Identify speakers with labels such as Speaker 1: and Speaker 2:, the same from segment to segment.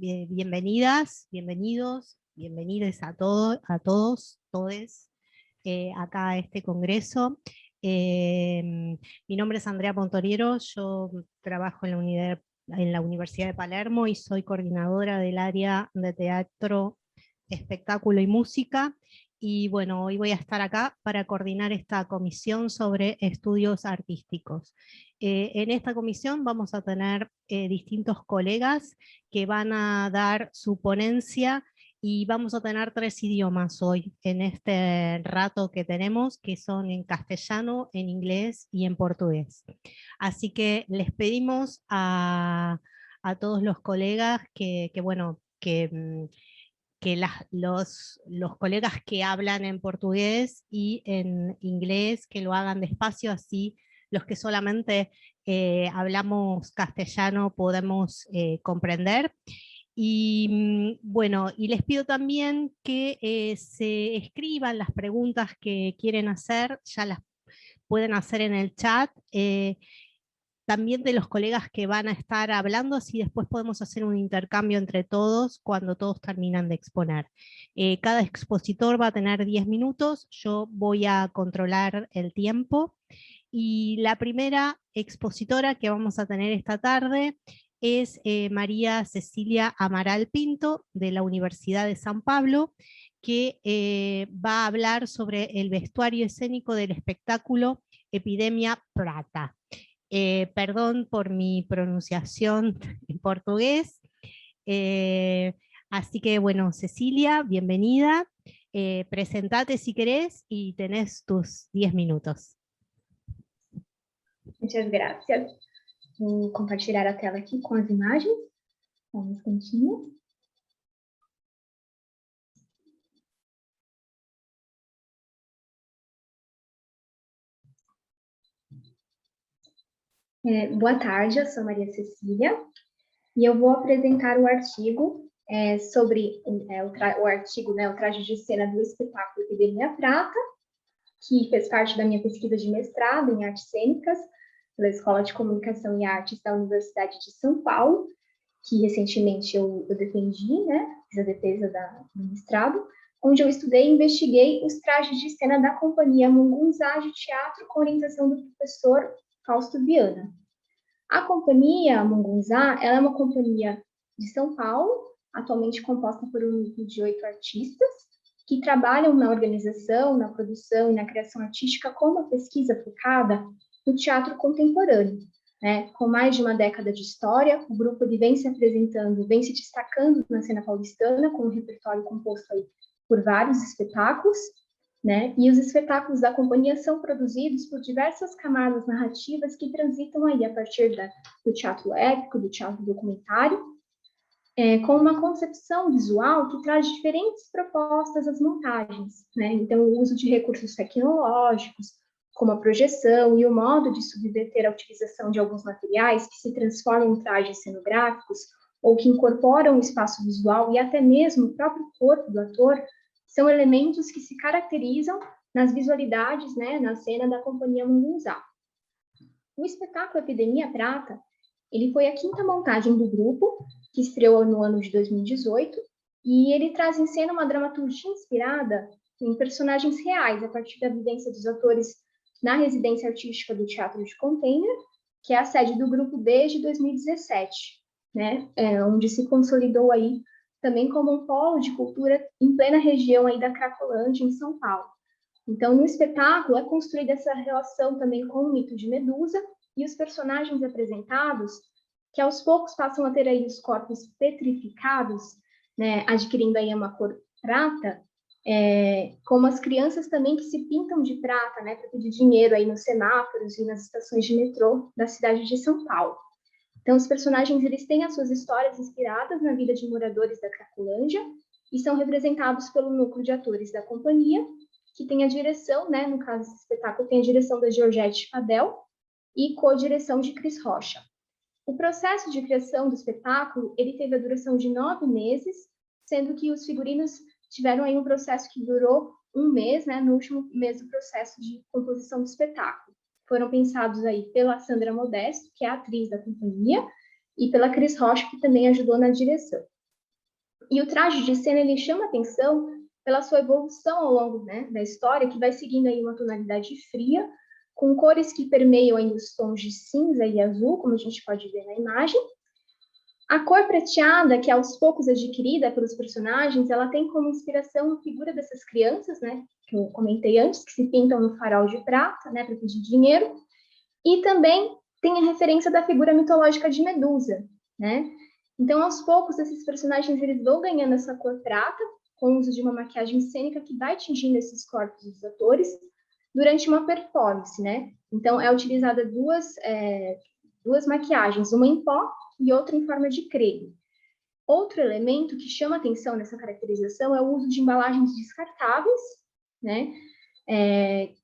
Speaker 1: bienvenidas, bienvenidos, bienvenides a todos, todes, acá a este congreso. Mi nombre es Andrea Pontoriero, yo trabajo en la Universidad de Palermo y soy coordinadora del área de teatro, espectáculo y música. Y bueno, hoy voy a estar acá para coordinar esta comisión sobre estudios artísticos. En esta comisión vamos a tener distintos colegas que van a dar su ponencia y vamos a tener 3 idiomas hoy en este rato que tenemos, que son en castellano, en inglés y en portugués. Así que les pedimos a todos los colegas los colegas que hablan en portugués y en inglés que lo hagan despacio, así los que solamente hablamos castellano podemos comprender. Y bueno, y les pido también que se escriban las preguntas que quieren hacer, ya las pueden hacer en el chat, también de los colegas que van a estar hablando, así después podemos hacer un intercambio entre todos cuando todos terminan de exponer. Cada expositor va a tener 10 minutos, yo voy a controlar el tiempo, y la primera expositora que vamos a tener esta tarde es María Cecilia Amaral Pinto, de la Universidad de San Pablo, que va a hablar sobre el vestuario escénico del espectáculo Epidemia Prata. Perdón por mi pronunciación en portugués. Así que bueno, Cecilia, bienvenida. Presentate si querés y tenés tus 10 minutos.
Speaker 2: Muchas gracias. Vou compartilhar a tela aqui com as imagens. Um instantinho. Boa tarde, eu sou Maria Cecília e eu vou apresentar o artigo sobre o artigo, o traje de cena do espetáculo Epidemia Prata, que fez parte da minha pesquisa de mestrado em artes cênicas pela Escola de Comunicação e Artes da Universidade de São Paulo, que recentemente eu defendi, fiz a defesa do mestrado, onde eu estudei e investiguei os trajes de cena da Companhia Mungunzá de Teatro com orientação do professor Fausto Viana. A Companhia Mungunzá, ela é uma companhia de São Paulo, atualmente composta por um grupo de 8 artistas, que trabalham na organização, na produção e na criação artística com uma pesquisa focada no teatro contemporâneo. Com mais de uma década de história, o grupo vem se apresentando, vem se destacando na cena paulistana, com um repertório composto aí por vários espetáculos, e os espetáculos da companhia são produzidos por diversas camadas narrativas que transitam aí a partir do teatro épico, do teatro documentário, com uma concepção visual que traz diferentes propostas às montagens, Então, o uso de recursos tecnológicos, como a projeção e o modo de subverter a utilização de alguns materiais que se transformam em trajes cenográficos ou que incorporam o espaço visual e até mesmo o próprio corpo do ator, são elementos que se caracterizam nas visualidades, na cena da Companhia Mungunzá. O espetáculo Epidemia Prata, ele foi a 5ª montagem do grupo, que estreou no ano de 2018, e ele traz em cena uma dramaturgia inspirada em personagens reais, a partir da vivência dos atores na residência artística do Teatro de Container, que é a sede do grupo desde 2017, onde se consolidou aí também como um polo de cultura em plena região aí da Cracolândia, em São Paulo. Então, no espetáculo é construída essa relação também com o mito de Medusa e os personagens apresentados, que aos poucos passam a ter aí os corpos petrificados, adquirindo aí uma cor prata, como as crianças também que se pintam de prata, para pedir dinheiro aí nos semáforos e nas estações de metrô da cidade de São Paulo. Então, os personagens, eles têm as suas histórias inspiradas na vida de moradores da Cracolândia e são representados pelo núcleo de atores da companhia, que tem a direção, no caso desse espetáculo, tem a direção da Georgette Fadel e co-direção de Cris Rocha. O processo de criação do espetáculo, ele teve a duração de 9 meses, sendo que os figurinos tiveram aí um processo que durou 1 mês, no último mês do processo de composição do espetáculo. Foram pensados aí pela Sandra Modesto, que é a atriz da companhia, e pela Cris Rocha, que também ajudou na direção. E o traje de cena, ele chama atenção pela sua evolução ao longo, né, da história, que vai seguindo aí uma tonalidade fria, com cores que permeiam aí os tons de cinza e azul, como a gente pode ver na imagem. A cor prateada, que é aos poucos adquirida pelos personagens, ela tem como inspiração a figura dessas crianças, né, que eu comentei antes, que se pintam no farol de prata, né, para pedir dinheiro, e também tem a referência da figura mitológica de Medusa, né? Então, aos poucos, esses personagens eles vão ganhando essa cor prata, com o uso de uma maquiagem cênica que vai atingindo esses corpos dos atores durante uma performance, né? Então, é utilizada duas maquiagens, uma em pó e outra em forma de creme. Outro elemento que chama atenção nessa caracterização é o uso de embalagens descartáveis, né?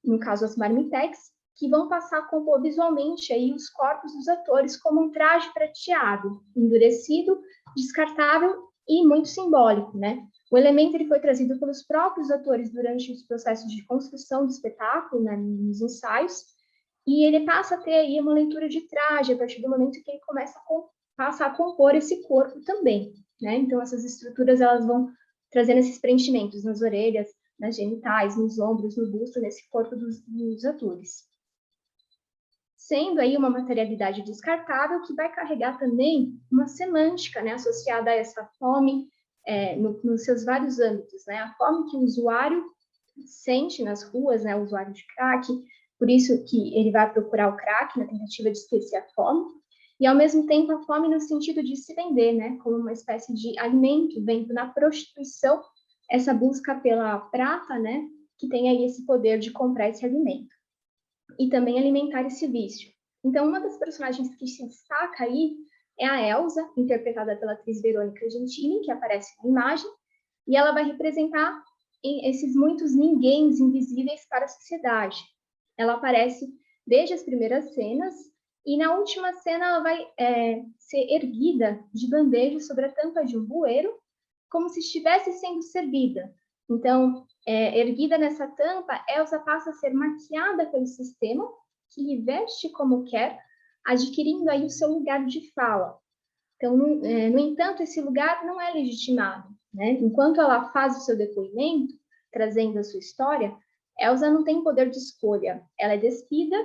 Speaker 2: No caso, as marmitex, que vão passar a compor visualmente aí os corpos dos atores como um traje prateado, endurecido, descartável e muito simbólico, né? O elemento ele foi trazido pelos próprios atores durante os processos de construção do espetáculo, né, nos ensaios, e ele passa a ter aí uma leitura de traje a partir do momento que ele passa a compor esse corpo também, né? Então, essas estruturas, elas vão trazendo esses preenchimentos nas orelhas, nas genitais, nos ombros, no busto, nesse corpo dos atores. Sendo aí uma materialidade descartável que vai carregar também uma semântica, né, associada a essa fome nos seus vários âmbitos, né? A fome que o usuário sente nas ruas, né, o usuário de crack, por isso que ele vai procurar o crack na tentativa de esquecer a fome, e ao mesmo tempo a fome no sentido de se vender, né, como uma espécie de alimento, vendo na prostituição essa busca pela prata, né, que tem aí esse poder de comprar esse alimento e também alimentar esse vício. Então, uma das personagens que se destaca aí é a Elsa, interpretada pela atriz Verônica Gentili, que aparece na imagem, e ela vai representar esses muitos ninguéms invisíveis para a sociedade. Ela aparece desde as primeiras cenas, e na última cena ela vai ser erguida de bandeja sobre a tampa de um bueiro, como se estivesse sendo servida. Então, erguida nessa tampa, Elsa passa a ser maquiada pelo sistema, que lhe veste como quer, adquirindo aí o seu lugar de fala. Então, no entanto, esse lugar não é legitimado, né? Enquanto ela faz o seu depoimento, trazendo a sua história, Elsa não tem poder de escolha. Ela é despida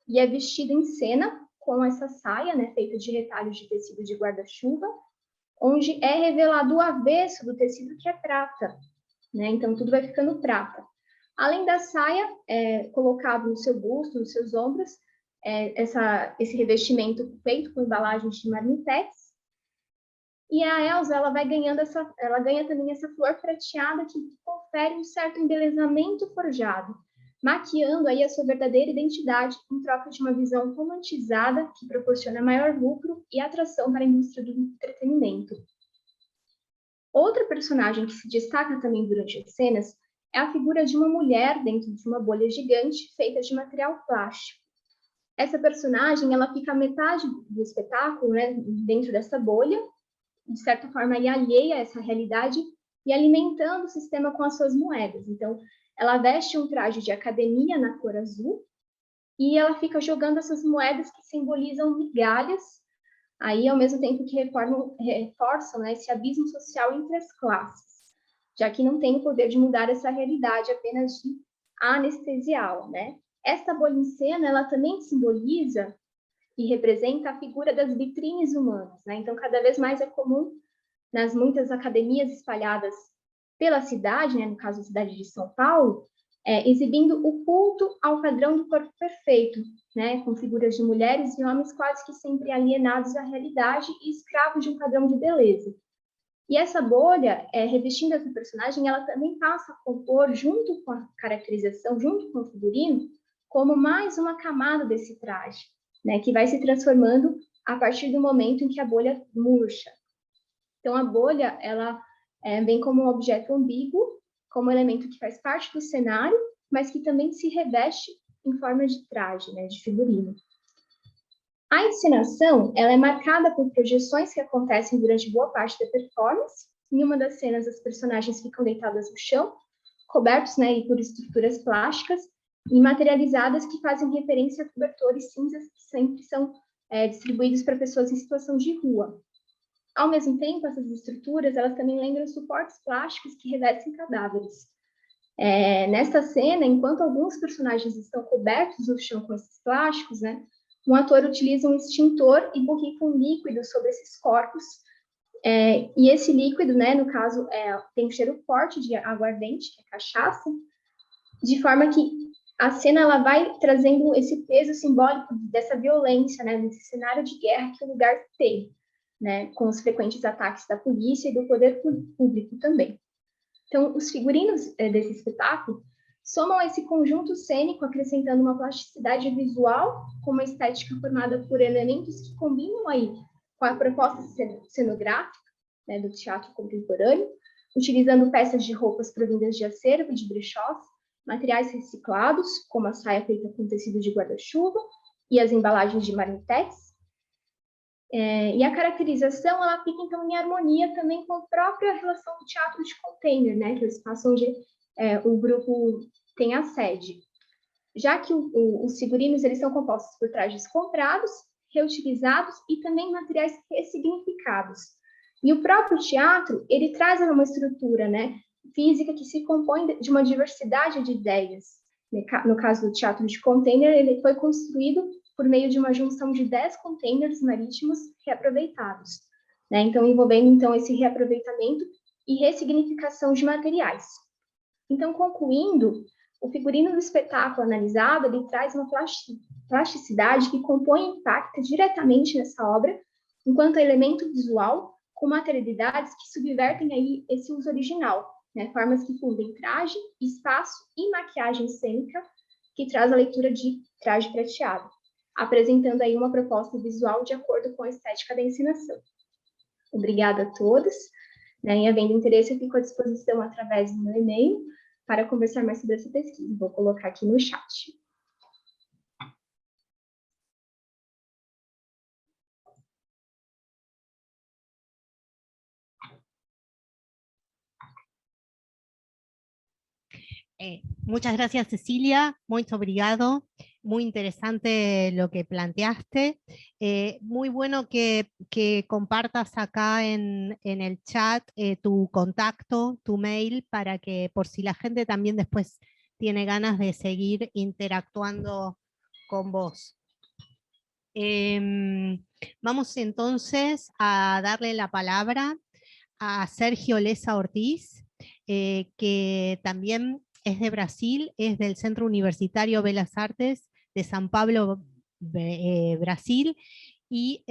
Speaker 2: e é vestida em cena com essa saia, né, feita de retalhos de tecido de guarda-chuva, onde é revelado o avesso do tecido, que é prata, né? Então, tudo vai ficando prata. Além da saia, colocado no seu busto, nos seus ombros, esse revestimento feito com embalagens de marmitex. E a Elsa, ela vai ganhando ela ganha também essa flor prateada que confere um certo embelezamento forjado, maquiando aí a sua verdadeira identidade em troca de uma visão romantizada que proporciona maior lucro e atração para a indústria do entretenimento. Outra personagem que se destaca também durante as cenas é a figura de uma mulher dentro de uma bolha gigante feita de material plástico. Essa personagem, ela fica a metade do espetáculo, né, dentro dessa bolha, de certa forma aí alheia a essa realidade e alimentando o sistema com as suas moedas. Então, ela veste um traje de academia na cor azul e ela fica jogando essas moedas que simbolizam migalhas, aí ao mesmo tempo que reforçam, né, esse abismo social entre as classes, já que não tem o poder de mudar essa realidade, apenas de anestesiá-la, né? Esta bolha em cena, ela também simboliza e representa a figura das vitrines humanas, né? Então, cada vez mais é comum nas muitas academias espalhadas pela cidade, né, no caso a cidade de São Paulo, exibindo o culto ao padrão do corpo perfeito, né, com figuras de mulheres e homens quase que sempre alienados à realidade e escravos de um padrão de beleza. E essa bolha, revestindo essa personagem, ela também passa a compor, junto com a caracterização, junto com o figurino, como mais uma camada desse traje, né, que vai se transformando a partir do momento em que a bolha murcha. Então, a bolha, ela vem como um objeto ambíguo, como elemento que faz parte do cenário, mas que também se reveste em forma de traje, né, de figurino. A encenação, ela é marcada por projeções que acontecem durante boa parte da performance. Em uma das cenas, as personagens ficam deitadas no chão, cobertos, né, por estruturas plásticas e materializadas que fazem referência a cobertores cinzas que sempre são distribuídos para pessoas em situação de rua. Ao mesmo tempo, essas estruturas, elas também lembram suportes plásticos que revestem cadáveres. Nesta cena, enquanto alguns personagens estão cobertos no chão com esses plásticos, né, um ator utiliza um extintor e borrifa um líquido sobre esses corpos. E esse líquido, né, no caso, tem um cheiro forte de aguardente, que é cachaça, de forma que a cena ela vai trazendo esse peso simbólico dessa violência, né, desse cenário de guerra que o lugar tem, né, com os frequentes ataques da polícia e do poder público também. Então, os figurinos desse espetáculo somam esse conjunto cênico, acrescentando uma plasticidade visual com uma estética formada por elementos que combinam aí com a proposta cenográfica, né, do teatro contemporâneo, utilizando peças de roupas provindas de acervo, de brechós, materiais reciclados, como a saia feita com tecido de guarda-chuva e as embalagens de marmitex. E a caracterização, ela fica, então, em harmonia também com a própria relação do teatro de container, né, que é o espaço onde o grupo tem a sede. Já que os figurinos, eles são compostos por trajes comprados, reutilizados e também materiais ressignificados. E o próprio teatro, ele traz uma estrutura, né, física que se compõe de uma diversidade de ideias. No caso do teatro de container, ele foi construído por meio de uma junção de 10 containers marítimos reaproveitados, né? Então, envolvendo então esse reaproveitamento e ressignificação de materiais. Então, concluindo, o figurino do espetáculo analisado, ele traz uma plasticidade que compõe e impacta diretamente nessa obra, enquanto elemento visual, com materialidades que subvertem aí esse uso original, né? Formas que fundem traje, espaço e maquiagem cênica, que traz a leitura de traje prateado, apresentando aí uma proposta visual de acordo com a estética da encenação. Obrigada a todos, né? E havendo interesse, eu fico à disposição através do meu e-mail para conversar mais sobre essa pesquisa. Vou colocar aqui no chat.
Speaker 1: Muchas gracias, Cecilia. Muy obrigado. Muy interesante lo que planteaste. Muy bueno que compartas acá en el chat tu contacto, tu mail, para que por si la gente también después tiene ganas de seguir interactuando con vos. Vamos entonces a darle la palabra a Sergio Lessa Ortiz, que también es de Brasil, es del Centro Universitario Belas Artes de San Pablo, Brasil, y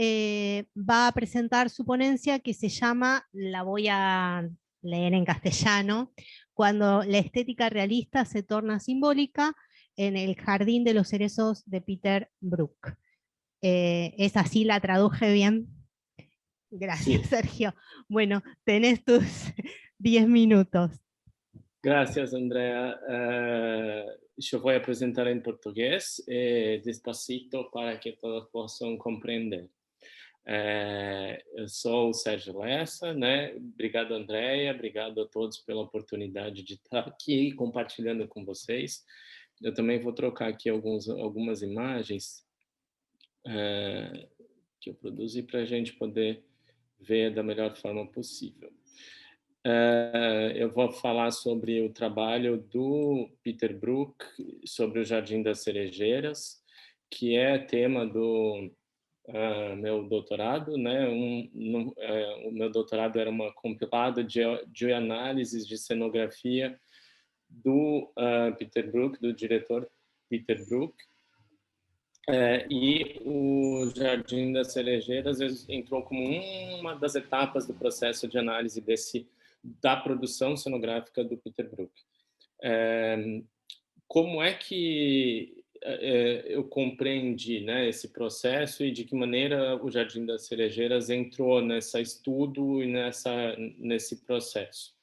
Speaker 1: va a presentar su ponencia que se llama, la voy a leer en castellano, Cuando la estética realista se torna simbólica, en el Jardín de los Cerezos de Peter Brook. ¿Es así? ¿La traduje bien? Gracias, sí. Sergio. Bueno, tenés tus 10 minutos.
Speaker 3: Gracias, Andrea. Eu vou apresentar em português, despacito, para que todos possam compreender. Eu sou o Sérgio Lessa, né? Obrigado, Andrea, obrigado a todos pela oportunidade de estar aqui compartilhando com vocês. Eu também vou trocar aqui algumas imagens que eu produzi para a gente poder ver da melhor forma possível. Eu vou falar sobre o trabalho do Peter Brook, sobre o Jardim das Cerejeiras, que é tema do meu doutorado, né? O meu doutorado era uma compilada de análises de cenografia do Peter Brook, do diretor Peter Brook. E o Jardim das Cerejeiras entrou como uma das etapas do processo de análise da produção cenográfica do Peter Brook. Como é que eu compreendi, né, esse processo e de que maneira o Jardim das Cerejeiras entrou nesse estudo e nesse processo?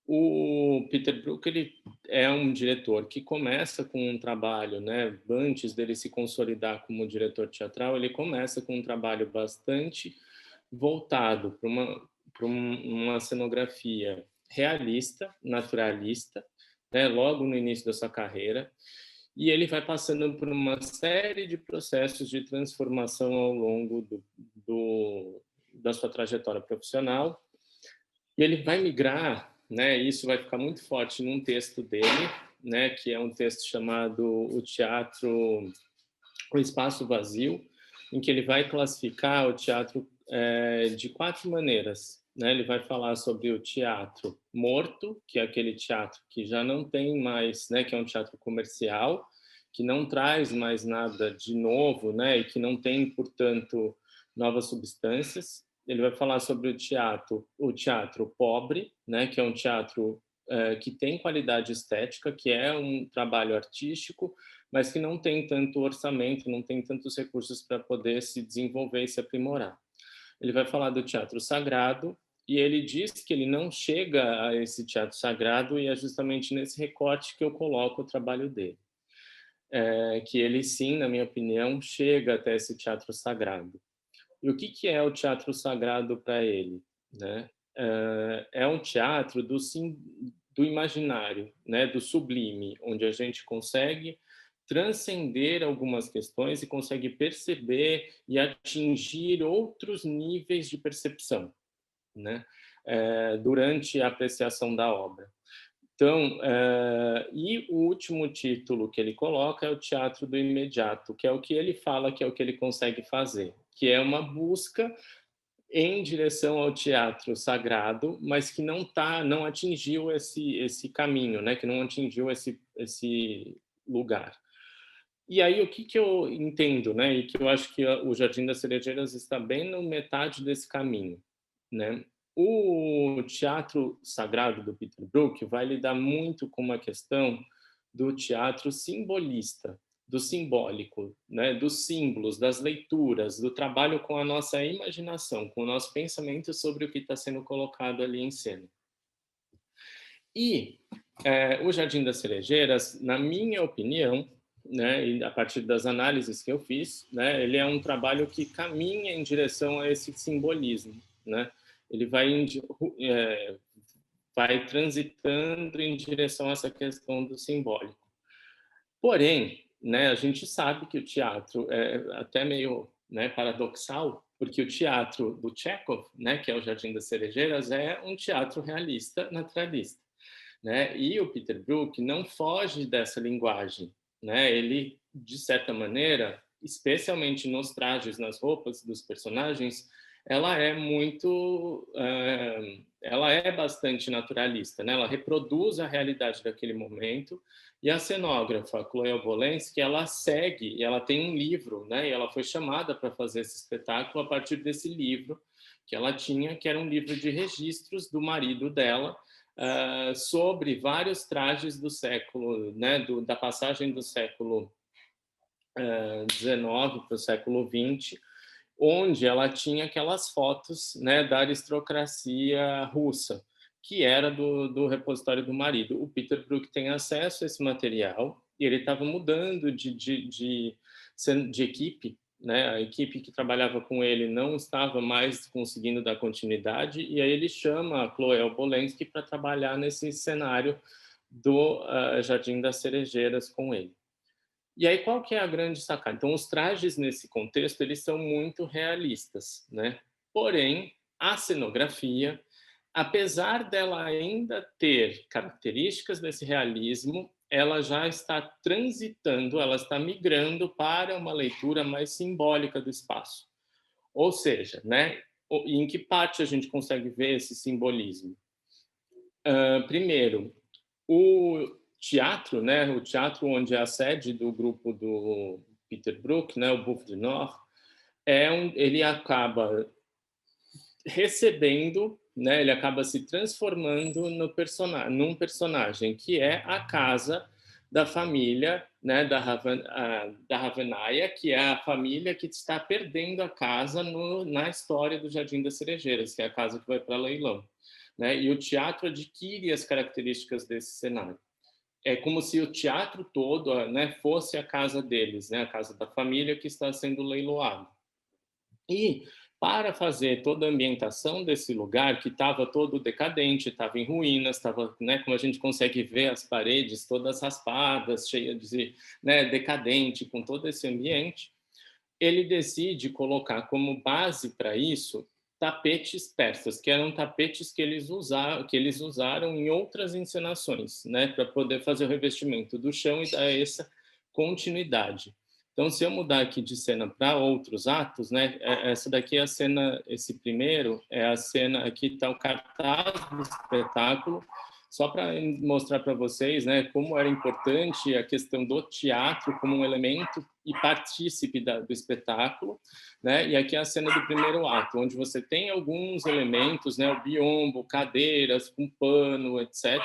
Speaker 3: O Peter Brook, ele é um diretor que começa com um trabalho, né, antes dele se consolidar como diretor teatral, ele começa com um trabalho bastante voltado para uma cenografia realista, naturalista, né, logo no início da sua carreira, e ele vai passando por uma série de processos de transformação ao longo da sua trajetória profissional, e ele vai migrar, né, isso vai ficar muito forte num texto dele, né, que é um texto chamado O Teatro, o Espaço Vazio, em que ele vai classificar o teatro de 4 maneiras, né? Ele vai falar sobre o teatro morto, que é aquele teatro que já não tem mais, né, que é um teatro comercial, que não traz mais nada de novo, né, e que não tem, portanto, novas substâncias. Ele vai falar sobre o teatro pobre, né, que é um teatro que tem qualidade estética, que é um trabalho artístico, mas que não tem tanto orçamento, não tem tantos recursos para poder se desenvolver e se aprimorar. Ele vai falar do teatro sagrado, e ele diz que ele não chega a esse teatro sagrado, e é justamente nesse recorte que eu coloco o trabalho dele. Que ele, sim, na minha opinião, chega até esse teatro sagrado. E o que é o teatro sagrado para ele, né? É um teatro do imaginário, né? Do sublime, onde a gente consegue transcender algumas questões e consegue perceber e atingir outros níveis de percepção, né? Durante a apreciação da obra. Então, e o último título que ele coloca é o teatro do imediato, que é o que ele fala que é o que ele consegue fazer, que é uma busca em direção ao teatro sagrado, mas que não atingiu esse caminho, né? Que não atingiu esse lugar. E aí o que eu entendo, né? E que eu acho que o Jardim das Cerejeiras está bem na metade desse caminho, né? O teatro sagrado do Peter Brook vai lidar muito com uma questão do teatro simbolista, do simbólico, né? Dos símbolos, das leituras, do trabalho com a nossa imaginação, com o nosso pensamento sobre o que está sendo colocado ali em cena. E o Jardim das Cerejeiras, na minha opinião, né, e a partir das análises que eu fiz, né, ele é um trabalho que caminha em direção a esse simbolismo, né? Ele vai transitando em direção a essa questão do simbólico. Porém, né, a gente sabe que o teatro é até meio, né, paradoxal, porque o teatro do Chekhov, né, que é o Jardim das Cerejeiras, é um teatro realista, naturalista, né? E o Peter Brook não foge dessa linguagem, né? Ele, de certa maneira, especialmente nos trajes, nas roupas dos personagens, ela é bastante naturalista, né? Ela reproduz a realidade daquele momento, e a cenógrafa Chloe Obolensky, ela segue, e ela tem um livro, né? E ela foi chamada para fazer esse espetáculo a partir desse livro que ela tinha, que era um livro de registros do marido dela, sobre vários trajes do século, né, da passagem do século XIX para o século XX, onde ela tinha aquelas fotos, né, da aristocracia russa, que era do repositório do marido. O Peter Brook tem acesso a esse material e ele estava mudando de equipe, né? A equipe que trabalhava com ele não estava mais conseguindo dar continuidade, e aí ele chama a Chloe Obolensky para trabalhar nesse cenário do Jardim das Cerejeiras com ele. E aí qual que é a grande sacada? Então, os trajes nesse contexto, eles são muito realistas, né? Porém, a cenografia, apesar dela ainda ter características desse realismo, ela já está transitando, ela está migrando para uma leitura mais simbólica do espaço. Ou seja, né, em que parte a gente consegue ver esse simbolismo? Primeiro, o teatro, né, o teatro onde é a sede do grupo do Peter Brook, né, o Bouffe du Nord, ele acaba recebendo, né, ele acaba se transformando num personagem que é a casa da família, né, da Ravenaya, que é a família que está perdendo a casa na história do Jardim das Cerejeiras, que é a casa que vai para leilão, né? E o teatro adquire as características desse cenário. É como se o teatro todo, né, fosse a casa deles, né, a casa da família que está sendo leiloado. E para fazer toda a ambientação desse lugar, que estava todo decadente, estava em ruínas, estava, né, como a gente consegue ver, as paredes todas raspadas, cheias de, né, decadente, com todo esse ambiente, ele decide colocar como base para isso tapetes persas, que eram tapetes que eles usaram em outras encenações, né, para poder fazer o revestimento do chão e dar essa continuidade. Então, se eu mudar aqui de cena para outros atos, né, essa daqui é a cena, esse primeiro é a cena, aqui está o cartaz do espetáculo, só para mostrar para vocês, né, como era importante a questão do teatro como um elemento e partícipe do espetáculo, né? E aqui é a cena do primeiro ato, onde você tem alguns elementos, né, o biombo, cadeiras com pano, etc.,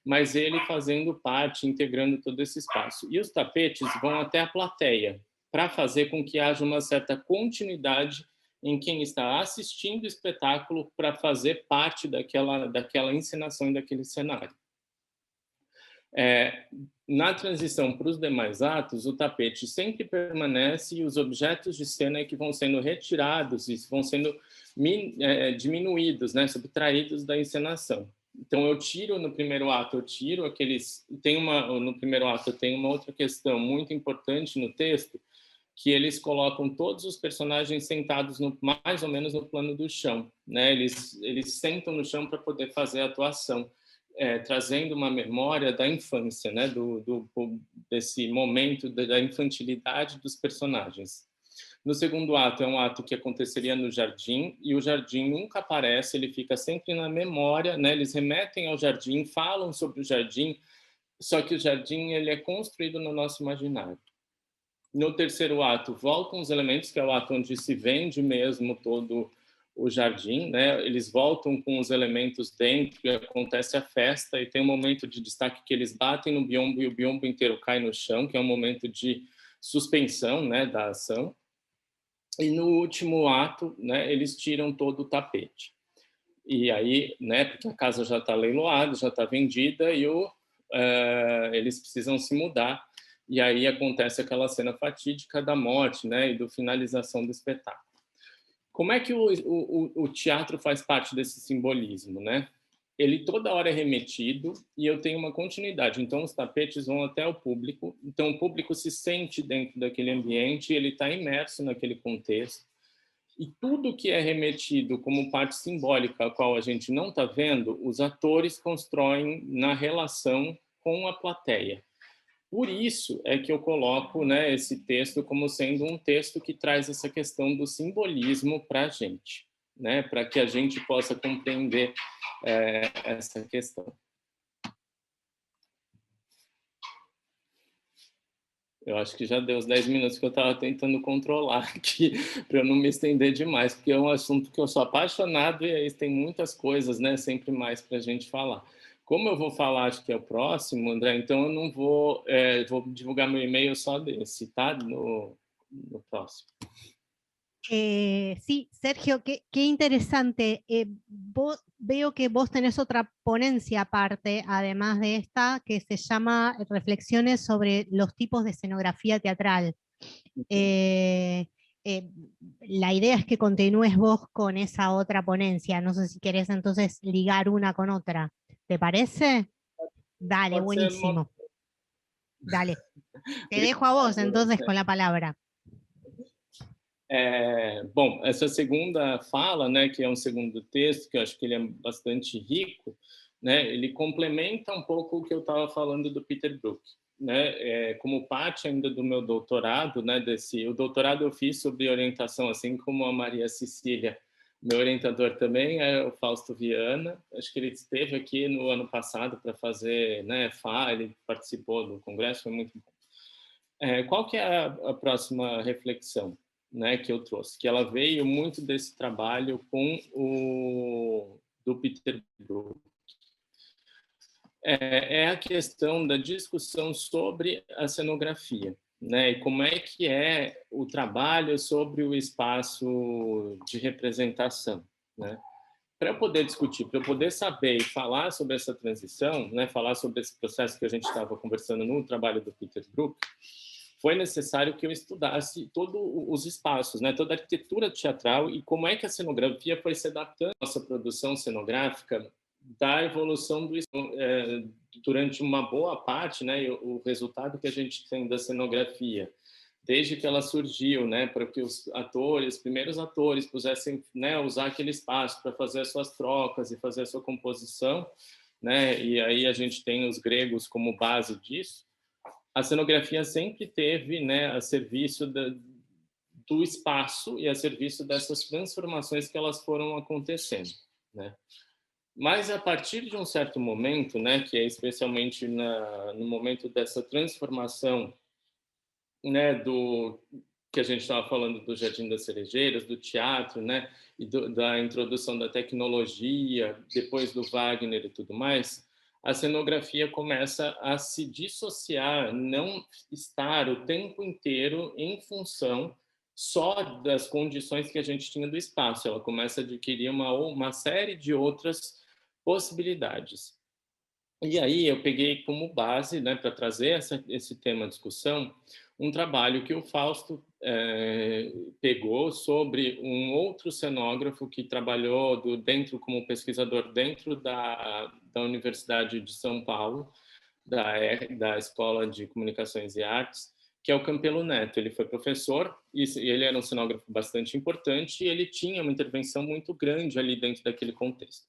Speaker 3: mas ele fazendo parte, integrando todo esse espaço. E os tapetes vão até a plateia, para fazer com que haja uma certa continuidade em quem está assistindo o espetáculo para fazer parte daquela encenação e daquele cenário. Na transição para os demais atos, o tapete sempre permanece e os objetos de cena é que vão sendo retirados e vão sendo diminuídos, né, subtraídos da encenação. Então, eu tiro no primeiro ato, aqueles... no primeiro ato tem uma outra questão muito importante no texto, que eles colocam todos os personagens sentados mais ou menos no plano do chão, né? Eles sentam no chão para poder fazer a atuação, trazendo uma memória da infância, né? Desse momento da infantilidade dos personagens. No segundo ato, é um ato que aconteceria no jardim, e o jardim nunca aparece, ele fica sempre na memória, né? Eles remetem ao jardim, falam sobre o jardim, só que o jardim ele é construído no nosso imaginário. No terceiro ato, voltam os elementos, que é o ato onde se vende mesmo todo o jardim, né? Eles voltam com os elementos dentro e acontece a festa, e tem um momento de destaque que eles batem no biombo e o biombo inteiro cai no chão, que é um momento de suspensão, né, da ação. E no último ato, né, eles tiram todo o tapete. E aí, né, porque a casa já está leiloada, já está vendida, e eles precisam se mudar. E aí acontece aquela cena fatídica da morte, né, e da finalização do espetáculo. Como é que o teatro faz parte desse simbolismo, né? Ele toda hora é remetido e eu tenho uma continuidade. Então, os tapetes vão até o público. Então, o público se sente dentro daquele ambiente, ele está imerso naquele contexto. E tudo que é remetido como parte simbólica, a qual a gente não está vendo, os atores constroem na relação com a plateia. Por isso é que eu coloco, né, esse texto como sendo um texto que traz essa questão do simbolismo para a gente, né, para que a gente possa compreender essa questão. Eu acho que já deu os 10 minutos que eu estava tentando controlar aqui, para eu não me estender demais, porque é um assunto que eu sou apaixonado e aí tem muitas coisas, né, sempre mais para a gente falar. Como eu vou falar, acho que é o próximo, André, então eu não vou, vou divulgar meu e-mail só desse, tá? No próximo.
Speaker 1: Sí, Sergio, qué interesante. Veo que vos tenés otra ponencia aparte, además de esta, que se llama Reflexiones sobre los tipos de escenografía teatral. La idea es que continúes vos con esa otra ponencia. No sé si querés entonces ligar una con otra. ¿Te parece? Dale, buenísimo. Dale. Te dejo a vos entonces con la palabra.
Speaker 3: Bom, essa segunda fala, né, que é um segundo texto, que eu acho que ele é bastante rico, né, ele complementa um pouco o que eu estava falando do Peter Brook, né, como parte ainda do meu doutorado, né, o doutorado eu fiz sobre orientação, assim como a Maria Cecília. Meu orientador também é o Fausto Viana, acho que ele esteve aqui no ano passado para fazer, né, ele participou do congresso, foi muito bom. Qual que é a próxima reflexão, né, que eu trouxe? Que ela veio muito desse trabalho do Peter Brook. É a questão da discussão sobre a cenografia, né, e como é que é o trabalho sobre o espaço de representação, né? Para eu poder discutir, para eu poder saber e falar sobre essa transição, né, falar sobre esse processo que a gente estava conversando no trabalho do Peter Brook, foi necessário que eu estudasse todos os espaços, né, toda a arquitetura teatral e como é que a cenografia foi se adaptando à nossa produção cenográfica da evolução durante uma boa parte, né, o resultado que a gente tem da cenografia, desde que ela surgiu, né, para que os primeiros atores pudessem, né, usar aquele espaço para fazer as suas trocas e fazer a sua composição, né, e aí a gente tem os gregos como base disso. A cenografia sempre teve, né, a serviço do espaço e a serviço dessas transformações que elas foram acontecendo, né? Mas a partir de um certo momento, né, que é especialmente no momento dessa transformação, né, do que a gente estava falando do Jardim das Cerejeiras, do teatro, né, e da introdução da tecnologia, depois do Wagner e tudo mais, a cenografia começa a se dissociar, não estar o tempo inteiro em função só das condições que a gente tinha do espaço. Ela começa a adquirir uma série de outras possibilidades. E aí eu peguei como base, né, para trazer esse tema à discussão, um trabalho que o Fausto pegou sobre um outro cenógrafo que trabalhou como pesquisador dentro da Universidade de São Paulo, da Escola de Comunicações e Artes, que é o Campelo Neto. Ele foi professor e ele era um cenógrafo bastante importante e ele tinha uma intervenção muito grande ali dentro daquele contexto.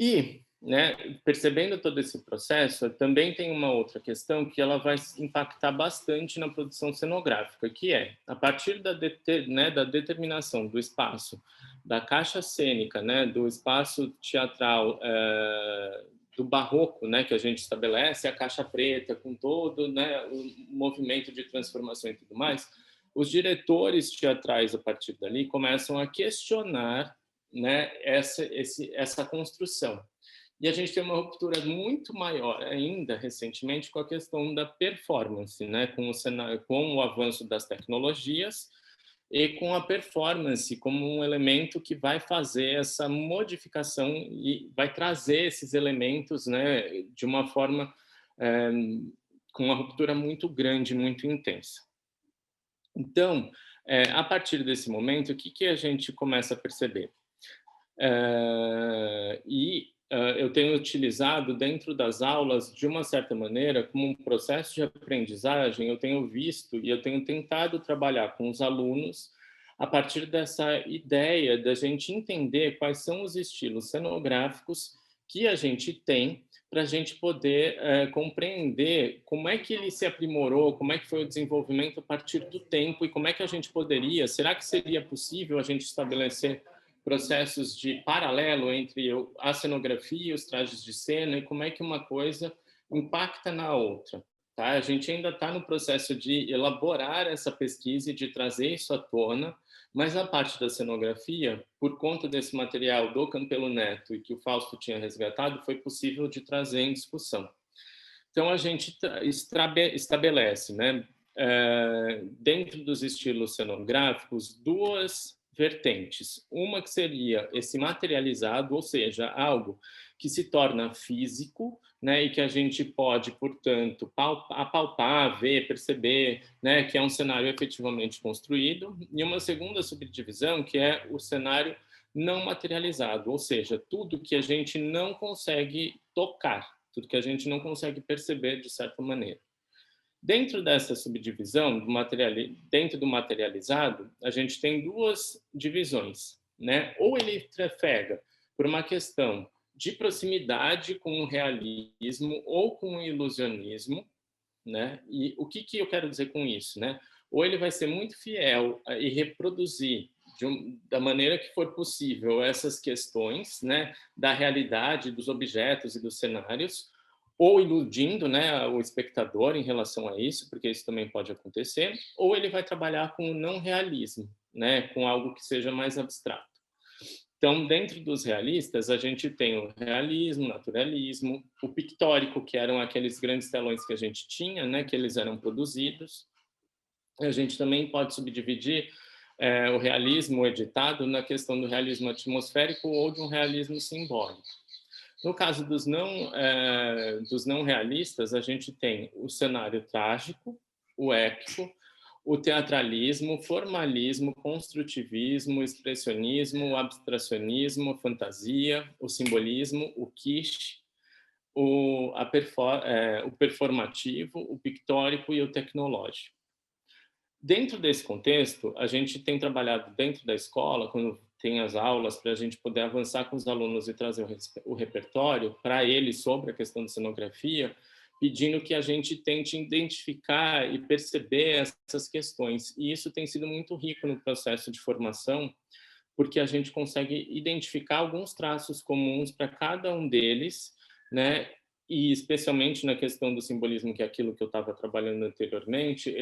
Speaker 3: E, né, percebendo todo esse processo, também tem uma outra questão que ela vai impactar bastante na produção cenográfica, que é, a partir da determinação do espaço, da caixa cênica, né, do espaço teatral, do barroco, né, que a gente estabelece, a caixa preta, com todo, né, o movimento de transformação e tudo mais, os diretores teatrais, a partir dali, começam a questionar, né, essa construção. E a gente tem uma ruptura muito maior ainda, recentemente, com a questão da performance, né, com o avanço das tecnologias e com a performance como um elemento que vai fazer essa modificação e vai trazer esses elementos, né, de uma forma com uma ruptura muito grande, muito intensa. Então, a partir desse momento, o que a gente começa a perceber? Eu tenho utilizado dentro das aulas, de uma certa maneira, como um processo de aprendizagem, eu tenho visto e eu tenho tentado trabalhar com os alunos a partir dessa ideia da gente entender quais são os estilos cenográficos que a gente tem para a gente poder compreender como é que ele se aprimorou, como é que foi o desenvolvimento a partir do tempo e como é que a gente poderia, será que seria possível a gente estabelecer processos de paralelo entre a cenografia e os trajes de cena e como é que uma coisa impacta na outra. Tá? A gente ainda está no processo de elaborar essa pesquisa e de trazer isso à tona, mas a parte da cenografia, por conta desse material do Campelo Neto e que o Fausto tinha resgatado, foi possível de trazer em discussão. Então, a gente estabelece, né, dentro dos estilos cenográficos, duas vertentes. Uma que seria esse materializado, ou seja, algo que se torna físico, né, e que a gente pode, portanto, apalpar, ver, perceber, né, que é um cenário efetivamente construído. E uma segunda subdivisão, que é o cenário não materializado, ou seja, tudo que a gente não consegue tocar, tudo que a gente não consegue perceber de certa maneira. Dentro dessa subdivisão, dentro do materializado, a gente tem duas divisões, né? Ou ele trafega por uma questão de proximidade com o realismo ou com o ilusionismo, né? E o que eu quero dizer com isso, né? Ou ele vai ser muito fiel e reproduzir da maneira que for possível essas questões, né, da realidade, dos objetos e dos cenários, ou iludindo, né, o espectador em relação a isso, porque isso também pode acontecer, ou ele vai trabalhar com o não realismo, né, com algo que seja mais abstrato. Então, dentro dos realistas, a gente tem o realismo, o naturalismo, o pictórico, que eram aqueles grandes telões que a gente tinha, né, que eles eram produzidos. A gente também pode subdividir o realismo editado na questão do realismo atmosférico ou de um realismo simbólico. No caso dos não realistas, a gente tem o cenário trágico, o épico, o teatralismo, o formalismo, o construtivismo, o expressionismo, o abstracionismo, a fantasia, o simbolismo, o kitsch, o performativo, o pictórico e o tecnológico. Dentro desse contexto, a gente tem trabalhado dentro da escola, quando tem as aulas, para a gente poder avançar com os alunos e trazer o repertório para eles sobre a questão de cenografia, pedindo que a gente tente identificar e perceber essas questões. E isso tem sido muito rico no processo de formação, porque a gente consegue identificar alguns traços comuns para cada um deles, né? E especialmente na questão do simbolismo, que é aquilo que eu estava trabalhando anteriormente,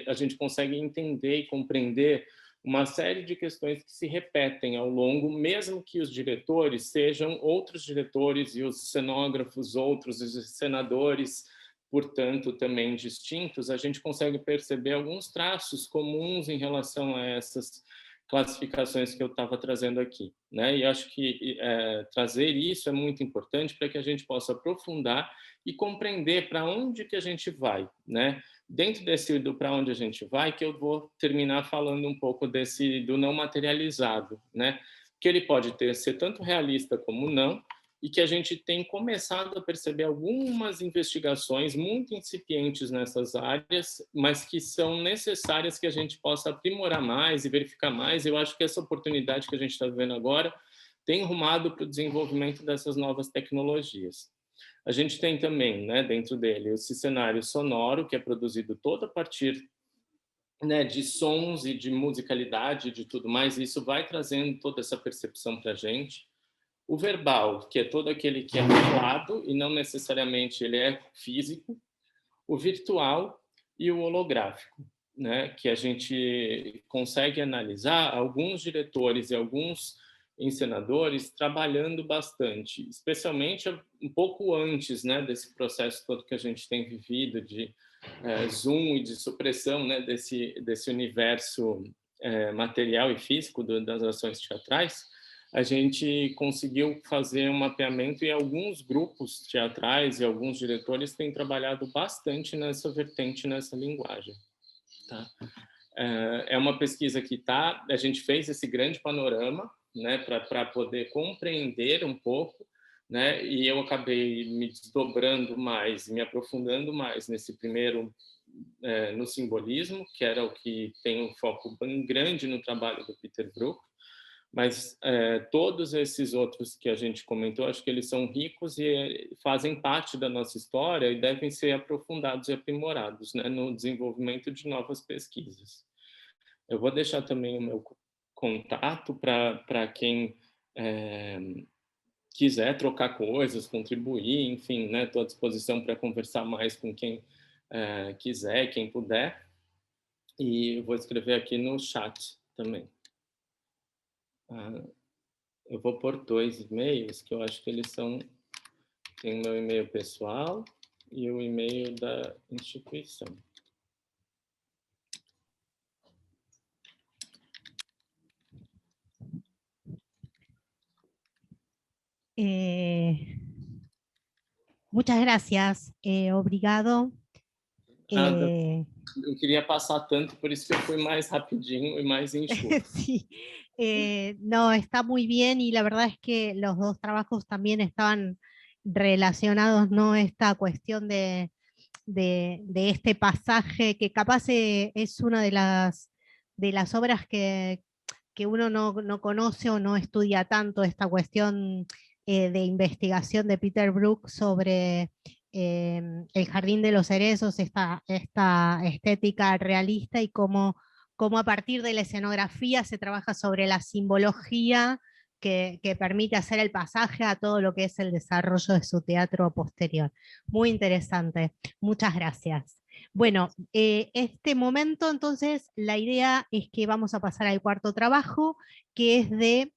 Speaker 3: a gente consegue entender e compreender uma série de questões que se repetem ao longo, mesmo que os diretores sejam outros diretores e os cenógrafos outros, os cenadores, portanto, também distintos, a gente consegue perceber alguns traços comuns em relação a essas classificações que eu estava trazendo aqui, né? E acho que trazer isso é muito importante para que a gente possa aprofundar e compreender para onde que a gente vai, né? Dentro desse do para onde a gente vai, que eu vou terminar falando um pouco do não materializado, né? Que ele pode ser tanto realista como não, e que a gente tem começado a perceber algumas investigações muito incipientes nessas áreas, mas que são necessárias que a gente possa aprimorar mais e verificar mais. Eu acho que essa oportunidade que a gente está vivendo agora tem rumado para o desenvolvimento dessas novas tecnologias. A gente tem também, né, dentro dele, esse cenário sonoro, que é produzido todo a partir, né, de sons e de musicalidade e de tudo mais, e isso vai trazendo toda essa percepção para a gente. O verbal, que é todo aquele que é falado e não necessariamente ele é físico. O virtual e o holográfico, né? Que a gente consegue analisar alguns diretores e alguns encenadores trabalhando bastante, especialmente um pouco antes, né, desse processo todo que a gente tem vivido de zoom e de supressão, né, desse universo material e físico das ações teatrais. A gente conseguiu fazer um mapeamento e alguns grupos teatrais e alguns diretores têm trabalhado bastante nessa vertente, nessa linguagem. Tá? É uma pesquisa que a gente fez esse grande panorama, né, para poder compreender um pouco, né, e eu acabei me desdobrando mais, me aprofundando mais nesse primeiro, no simbolismo, que era o que tem um foco bem grande no trabalho do Peter Brook, mas todos esses outros que a gente comentou, acho que eles são ricos e fazem parte da nossa história e devem ser aprofundados e aprimorados, né, no desenvolvimento de novas pesquisas. Eu vou deixar também o meu contato para quem quiser trocar coisas, contribuir, enfim, né, estou à disposição para conversar mais com quem quiser, quem puder, e vou escrever aqui no chat também. Eu vou pôr 2 e-mails, que eu acho que eles são... Tem o meu e-mail pessoal e o e-mail da instituição.
Speaker 1: Muchas gracias, obrigado.
Speaker 3: Eu queria passar tanto, por isso que eu fui mais rapidinho y más enxuto.
Speaker 1: Sí, no, está muy bien y la verdad es que los dos trabajos también estaban relacionados, ¿no? Esta cuestión de este pasaje que capaz es una de las obras que uno no conoce o no estudia tanto, esta cuestión de investigación de Peter Brook sobre el Jardín de los Cerezos, esta estética realista y cómo a partir de la escenografía se trabaja sobre la simbología que permite hacer el pasaje a todo lo que es el desarrollo de su teatro posterior. Muy interesante, muchas gracias. Bueno, este momento entonces la idea es que vamos a pasar al cuarto trabajo, que es de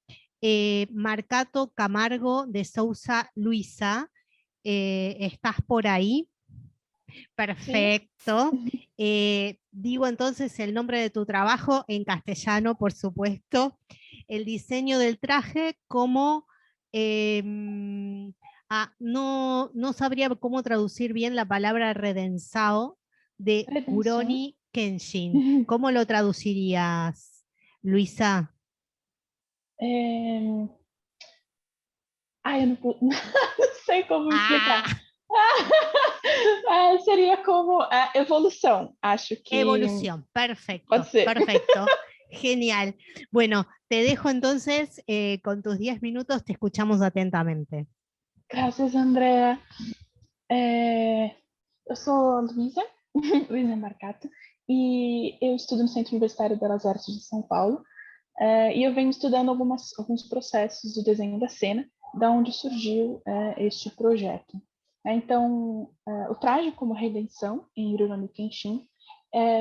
Speaker 1: Marcato Camargo de Sousa Luisa. ¿Estás por ahí? Perfecto. Digo entonces el nombre de tu trabajo en castellano, por supuesto. El diseño del traje como... no sabría cómo traducir bien la palabra redensado, de
Speaker 4: Redención.
Speaker 1: Rurouni Kenshin. ¿Cómo lo traducirías, Luisa?
Speaker 4: Eu não sei como explicar. Seria como evolução, acho que...
Speaker 1: Evolución, perfecto,
Speaker 4: Pode ser.
Speaker 1: perfecto. Genial. Bueno, te dejo entonces con tus 10 minutos, te escuchamos atentamente.
Speaker 4: Graças, Andrea. Eu sou a Luísa, Luísa Marcato, e eu estudo no Centro Universitário Belas Artes de São Paulo, e eu venho estudando alguns processos do desenho da cena, da onde surgiu este projeto. Então, o traje como redenção, em Rurouni Kenshin,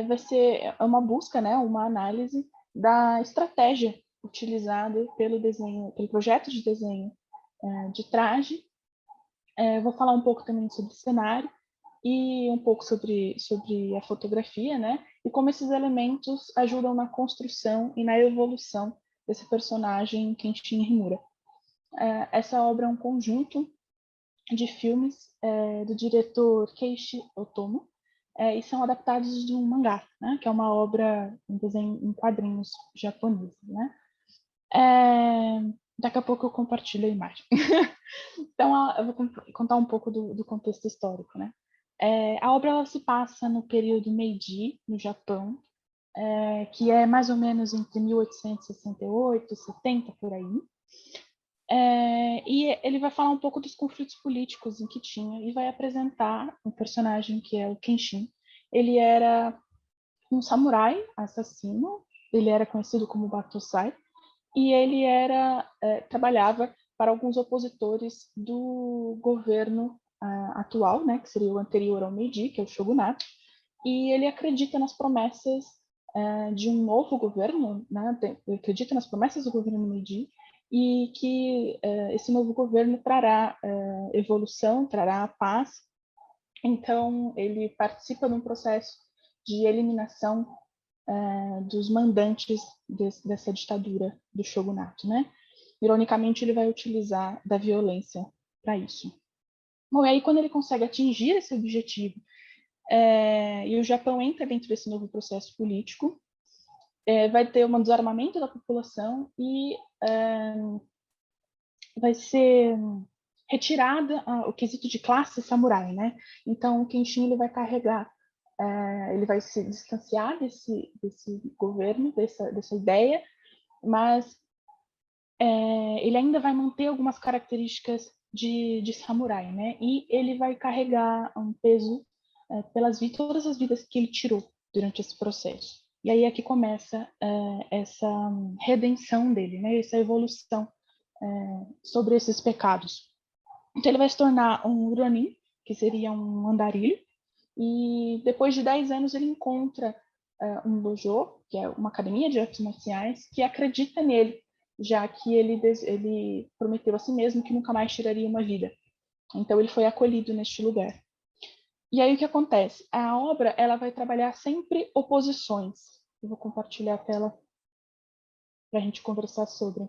Speaker 4: vai ser uma busca, né, uma análise da estratégia utilizada pelo projeto de desenho de traje. Vou falar um pouco também sobre cenário e um pouco sobre a fotografia, né? E como esses elementos ajudam na construção e na evolução desse personagem Kenshin Himura. Essa obra é um conjunto de filmes do diretor Keiichi Otomo, e são adaptados de um mangá, né? Que é uma obra em desenho em quadrinhos japonês, né? Daqui a pouco eu compartilho a imagem. Então, eu vou contar um pouco do contexto histórico, né? A obra ela se passa no período Meiji, no Japão, que é mais ou menos entre 1868 e 70, por aí. E ele vai falar um pouco dos conflitos políticos em que tinha e vai apresentar um personagem que é o Kenshin. Ele era um samurai assassino, ele era conhecido como Batosai, e ele trabalhava para alguns opositores do governo atual, né, que seria o anterior ao Meiji, que é o shogunato, e ele acredita nas promessas de um novo governo, né, ele acredita nas promessas do governo Meiji, e que esse novo governo trará evolução, trará paz. Então, ele participa de um processo de eliminação dos mandantes dessa ditadura do shogunato, né? Ironicamente, ele vai utilizar da violência para isso. Bom, e aí quando ele consegue atingir esse objetivo e o Japão entra dentro desse novo processo político, vai ter um desarmamento da população e vai ser retirada o quesito de classe samurai, né? Então, o Kenshin ele vai carregar, ele vai se distanciar desse governo, dessa ideia, mas ele ainda vai manter algumas características de samurai, né? E ele vai carregar um peso pelas todas as vidas que ele tirou durante esse processo. E aí é que começa essa redenção dele, né? Essa evolução sobre esses pecados. Então ele vai se tornar um Ronin, que seria um andarilho, e depois de 10 anos ele encontra um dojo, que é uma academia de artes marciais, que acredita nele, já que ele prometeu a si mesmo que nunca mais tiraria uma vida. Então ele foi acolhido neste lugar. E aí o que acontece? A obra ela vai trabalhar sempre oposições. Eu vou compartilhar a tela para a gente conversar sobre.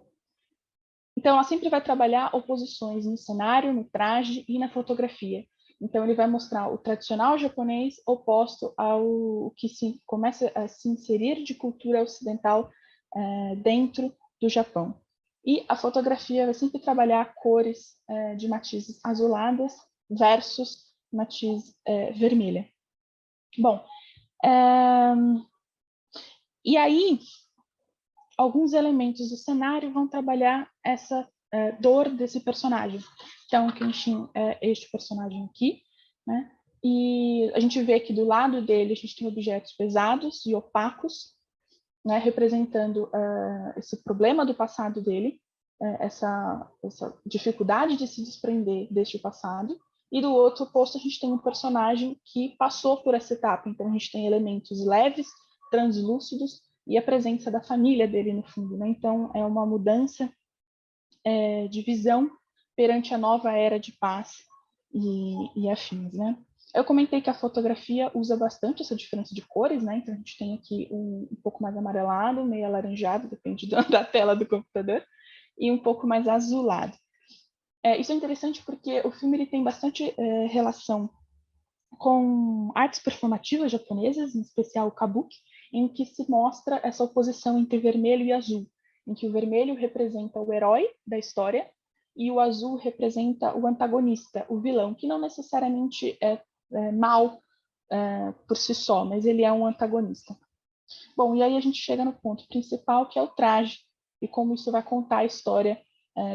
Speaker 4: Então ela sempre vai trabalhar oposições no cenário, no traje e na fotografia. Então ele vai mostrar o tradicional japonês oposto ao que começa a se inserir de cultura ocidental dentro do Japão. E a fotografia vai sempre trabalhar cores de matizes azuladas versus matiz vermelha. Bom, e aí alguns elementos do cenário vão trabalhar essa dor desse personagem. Então, o Kenshin é este personagem aqui, né? E a gente vê que do lado dele a gente tem objetos pesados e opacos, né, representando esse problema do passado dele, essa dificuldade de se desprender deste passado. E do outro oposto a gente tem um personagem que passou por essa etapa. Então a gente tem elementos leves, translúcidos e a presença da família dele no fundo, né? Então é uma mudança de visão perante a nova era de paz e afins, né? Eu comentei que a fotografia usa bastante essa diferença de cores, né? Então a gente tem aqui um pouco mais amarelado, meio alaranjado, depende da tela do computador, e um pouco mais azulado. Isso é interessante porque o filme ele tem bastante relação com artes performativas japonesas, em especial o kabuki, em que se mostra essa oposição entre vermelho e azul, em que o vermelho representa o herói da história e o azul representa o antagonista, o vilão, que não necessariamente é mal por si só, mas ele é um antagonista. Bom, e aí a gente chega no ponto principal, que é o traje, e como isso vai contar a história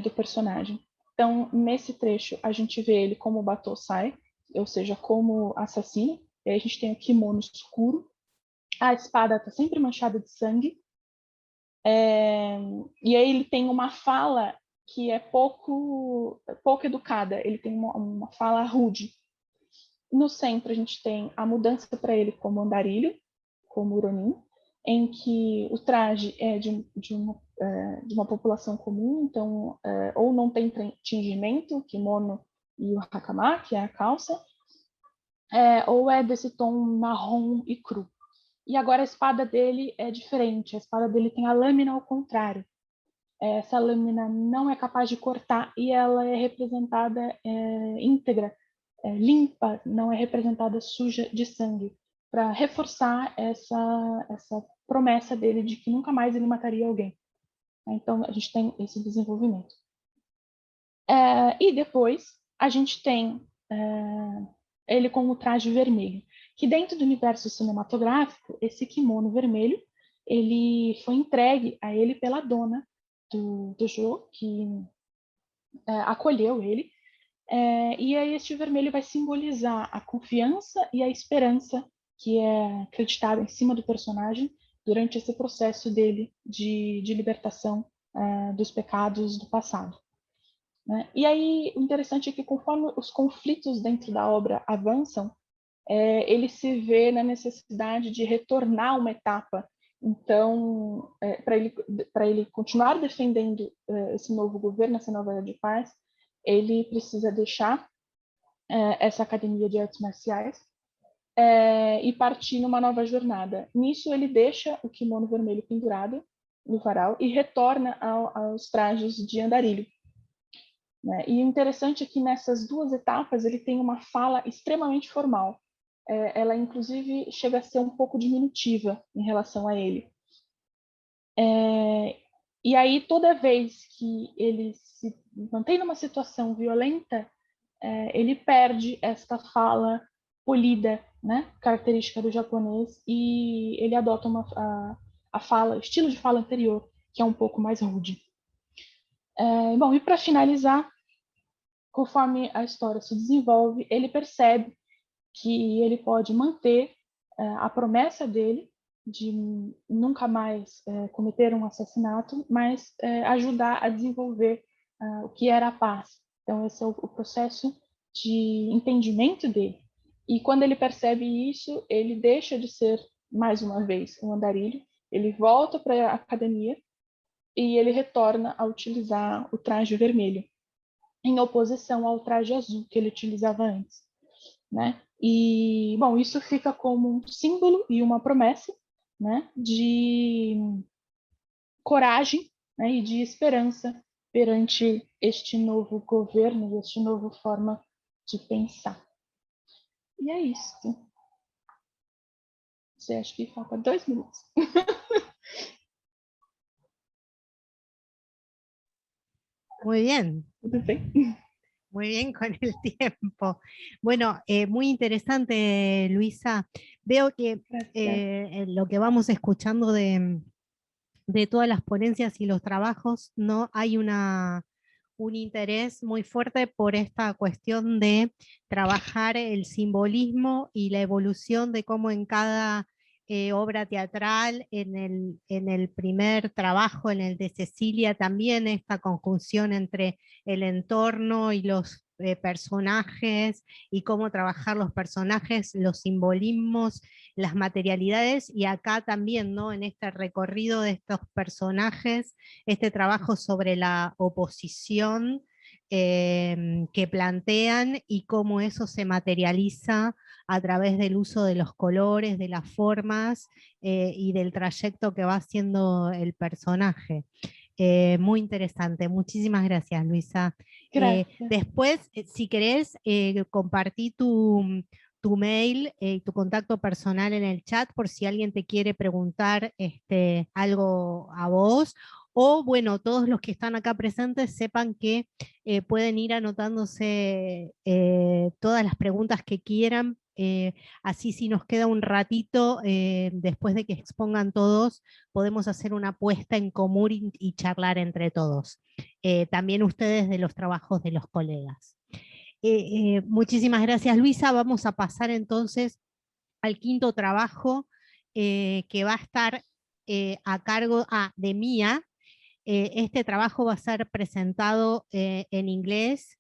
Speaker 4: do personagem. Então, nesse trecho, a gente vê ele como Batosai, ou seja, como assassino, e aí a gente tem o kimono escuro, a espada está sempre manchada de sangue, e aí ele tem uma fala que é pouco educada, ele tem uma fala rude. No centro, a gente tem a mudança para ele como andarilho, como Ronin, em que o traje é de uma população comum, então, ou não tem tingimento, o kimono e o hakama, que é a calça, ou é desse tom marrom e cru. E agora a espada dele é diferente, a espada dele tem a lâmina ao contrário. Essa lâmina não é capaz de cortar e ela é representada íntegra, limpa, não é representada suja de sangue, para reforçar essa promessa dele de que nunca mais ele mataria alguém. Então a gente tem esse desenvolvimento. E depois a gente tem ele com o traje vermelho, que dentro do universo cinematográfico, esse kimono vermelho, ele foi entregue a ele pela dona do Joe, que acolheu ele, e aí este vermelho vai simbolizar a confiança e a esperança que é acreditada em cima do personagem durante esse processo dele de libertação dos pecados do passado. Né? E aí o interessante é que conforme os conflitos dentro da obra avançam, ele se vê na necessidade de retornar uma etapa. Então, para ele continuar defendendo esse novo governo, essa nova era de paz, ele precisa deixar essa academia de artes marciais e partir numa nova jornada. Nisso, ele deixa o kimono vermelho pendurado no varal e retorna aos trajes de andarilho. Né? E o interessante é que nessas duas etapas ele tem uma fala extremamente formal. Ela, inclusive, chega a ser um pouco diminutiva em relação a ele. E aí, toda vez que ele se mantém numa situação violenta, ele perde esta fala polida, né, característica do japonês, e ele adota a fala, o estilo de fala anterior, que é um pouco mais rude. Bom, e para finalizar, conforme a história se desenvolve, ele percebe que ele pode manter a promessa dele de nunca mais cometer um assassinato, mas ajudar a desenvolver o que era a paz. Então, esse é o processo de entendimento dele. E quando ele percebe isso, ele deixa de ser, mais uma vez, um andarilho, ele volta para a academia e ele retorna a utilizar o traje vermelho, em oposição ao traje azul que ele utilizava antes. Né? E, bom, isso fica como um símbolo e uma promessa, né, de coragem, né, e de esperança perante este novo governo, esta nova forma de pensar. E é isso. Você acha que falta 2 minutos?
Speaker 1: Muy bien.
Speaker 4: Tudo bem?
Speaker 1: Muy bien con el tiempo. Bueno, muy interesante, Luisa. Veo que lo que vamos escuchando de todas las ponencias y los trabajos, no hay un interés muy fuerte por esta cuestión de trabajar el simbolismo y la evolución de cómo en cada obra teatral, en el primer trabajo, en el de Cecilia, también esta conjunción entre el entorno y los personajes y cómo trabajar los personajes, los simbolismos, las materialidades, y acá también, ¿no? En este recorrido de estos personajes, este trabajo sobre la oposición que plantean y cómo eso se materializa a través del uso de los colores, de las formas y del trayecto que va haciendo el personaje. Muy interesante, muchísimas gracias, Luisa.
Speaker 4: Gracias.
Speaker 1: Después, si querés, compartí tu tu mail y tu contacto personal en el chat por si alguien te quiere preguntar algo a vos. O bueno, todos los que están acá presentes sepan que pueden ir anotándose todas las preguntas que quieran. Así si nos queda un ratito, después de que expongan todos, podemos hacer una apuesta en común y charlar entre todos. También ustedes de los trabajos de los colegas. Muchísimas gracias, Luisa. Vamos a pasar entonces al quinto trabajo que va a estar a cargo de Mía. Este trabajo va a ser presentado en inglés.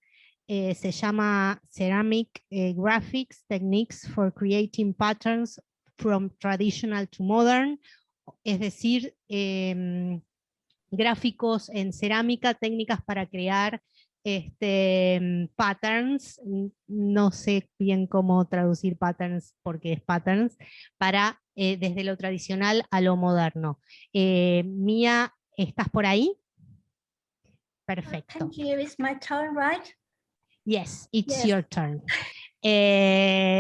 Speaker 1: Se llama Ceramic Graphics Techniques for Creating Patterns from Traditional to Modern, es decir, gráficos en cerámica, técnicas para crear patterns, no sé bien cómo traducir patterns porque es patterns, para desde lo tradicional a lo moderno. Mía, ¿estás por ahí? Perfecto.
Speaker 5: Thank you. It's my turn, right?
Speaker 1: Yes, it's
Speaker 5: Yes.
Speaker 1: your turn.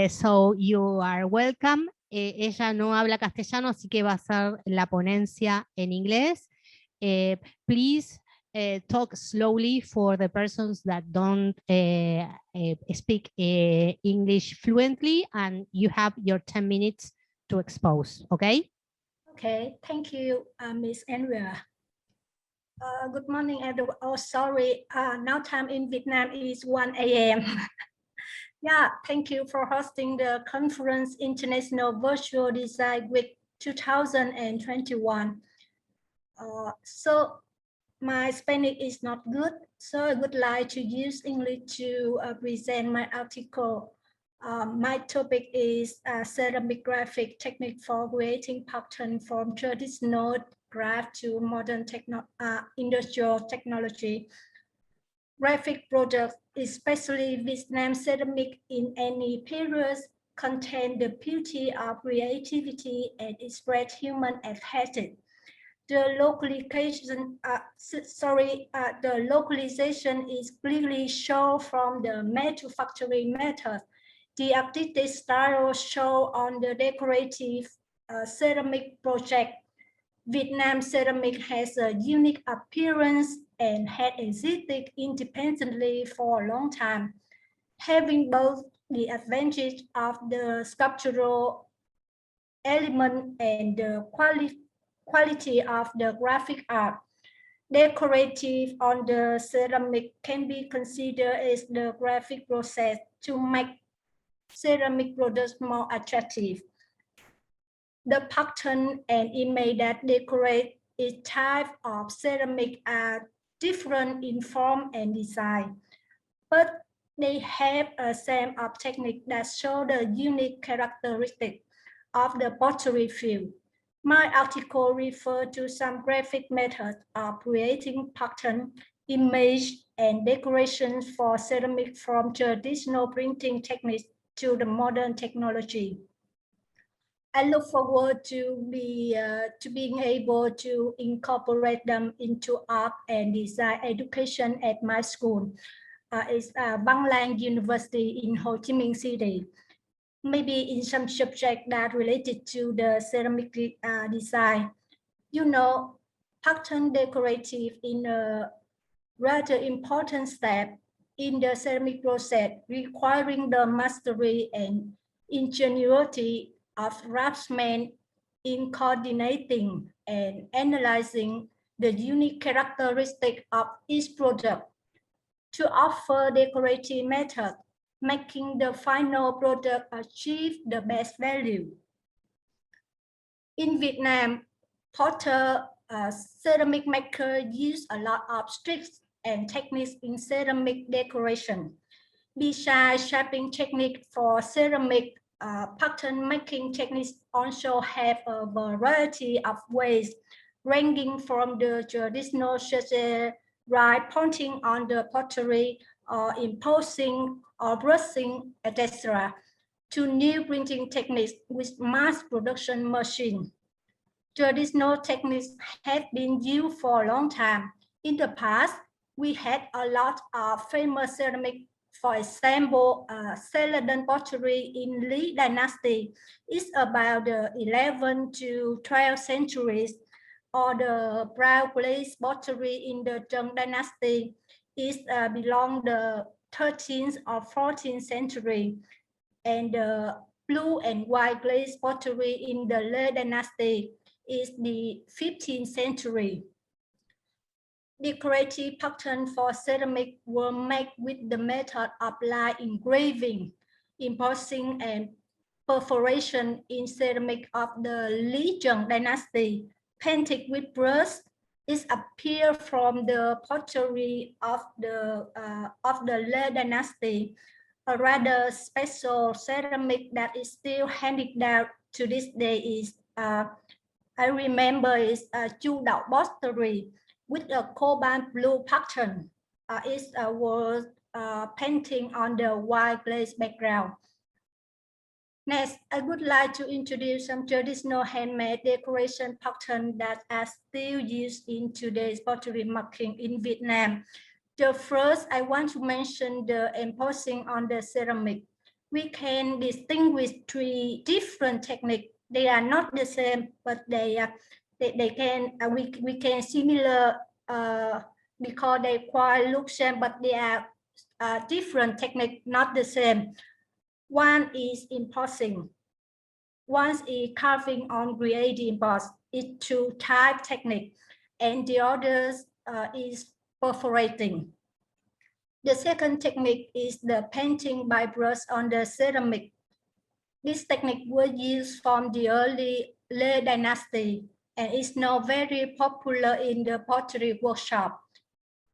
Speaker 1: So you are welcome. Ella no habla castellano, así que va a hacer la ponencia en inglés. Please talk slowly for the persons that don't speak English fluently, and you have your 10 minutes to expose, okay?
Speaker 5: Okay, thank you, Miss Andrea. Good morning, everyone. Oh, sorry. Now time in Vietnam is 1 a.m. Yeah, thank you for hosting the conference International Virtual Design Week 2021. So my Spanish is not good, so I would like to use English to present my article. My topic is ceramic graphic technique for creating pattern from traditional graph to modern industrial technology. Graphic products, especially Vietnam ceramic in any period, contain the beauty of creativity and express human aesthetic. The localization is clearly shown from the manufacturing method. The artistic style shown on the decorative ceramic project. Vietnam ceramic has a unique appearance and had existed independently for a long time, having both the advantage of the sculptural element and the quality of the graphic art. Decorative on the ceramic can be considered as the graphic process to make ceramic products more attractive. The pattern and image that decorate each type of ceramic are different in form and design, but they have a same of technique that show the unique characteristic of the pottery field. My article refers to some graphic methods of creating pattern, image, and decorations for ceramic from traditional printing techniques to the modern technology. I look forward to being able to incorporate them into art and design education at my school. It's Bang Lang University in Ho Chi Minh City. Maybe in some subject that related to the ceramic design. You know, pattern decorative in a rather important step in the ceramic process, requiring the mastery and ingenuity of craftsmen in coordinating and analyzing the unique characteristic of each product to offer decorative method, making the final product achieve the best value. In Vietnam, potter ceramic maker use a lot of tricks and techniques in ceramic decoration. Besides shaping technique for ceramic, pattern making techniques also have a variety of ways, ranging from the traditional such as right pointing on the pottery or imposing or brushing, etc., to new printing techniques with mass production machine. Traditional techniques have been used for a long time. In the past, we had a lot of famous ceramic For example, Celadon pottery in Lý Dynasty is about the 11th to 12th centuries, or the brown glaze pottery in the Trần Dynasty is belong the 13th or 14th century, and the blue and white glaze pottery in the Lê Dynasty is the 15th century. Decorative patterns for ceramic were made with the method of light engraving, embossing, and perforation in ceramic of the Lý Trần Dynasty. Painted with brush is appeared from the pottery of the Lê Dynasty, a rather special ceramic that is still handed down to this day is I remember is Chu Đậu pottery with a cobalt blue pattern. It was painting on the white glaze background. Next, I would like to introduce some traditional handmade decoration patterns that are still used in today's pottery making in Vietnam. The first, I want to mention the embossing on the ceramic. We can distinguish three different techniques. They are not the same, but they can we can similar because they quite look same, but they are different technique, not the same. One is embossing. One is carving on gradient emboss. It's two type technique, and the others is perforating. The second technique is the painting by brush on the ceramic. This technique was used from the early Lê Dynasty and is now very popular in the pottery workshop.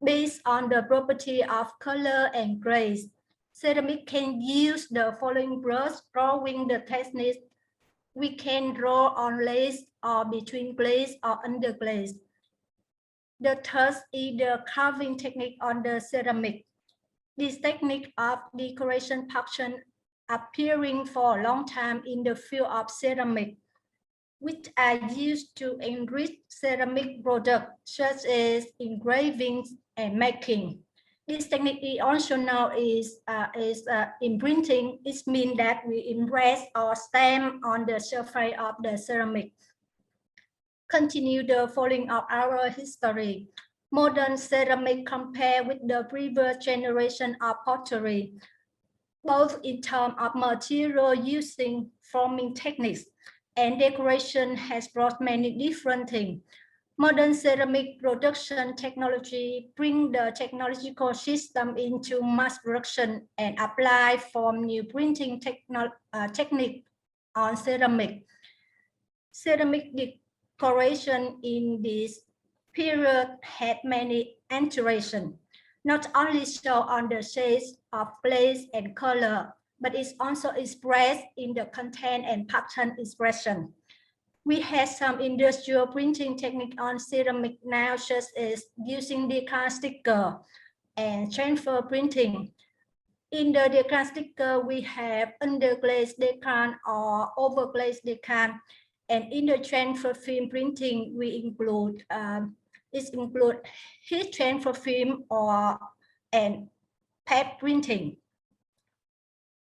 Speaker 5: Based on the property of color and grace, ceramic can use the following brush drawing the technique. We can draw on glaze or between glaze or under glaze. The third is the carving technique on the ceramic. This technique of decoration pattern appearing for a long time in the field of ceramic, which are used to enrich ceramic products such as engravings and making. This technique is also known as imprinting. It means that we impress or stamp on the surface of the ceramic. Continue the following of our history. Modern ceramic compared with the previous generation of pottery, both in terms of material using forming techniques and decoration has brought many different things. Modern ceramic production technology bring the technological system into mass production and apply from new printing technique on ceramic. Ceramic decoration in this period had many alterations, not only show on the shades of glaze and color, but it's also expressed in the content and pattern expression. We have some industrial printing technique on ceramic now, such as using decant sticker and transfer printing. In the decant sticker, we have underglaze decant or overglaze decant, and in the transfer film printing, we include heat transfer film and pad printing.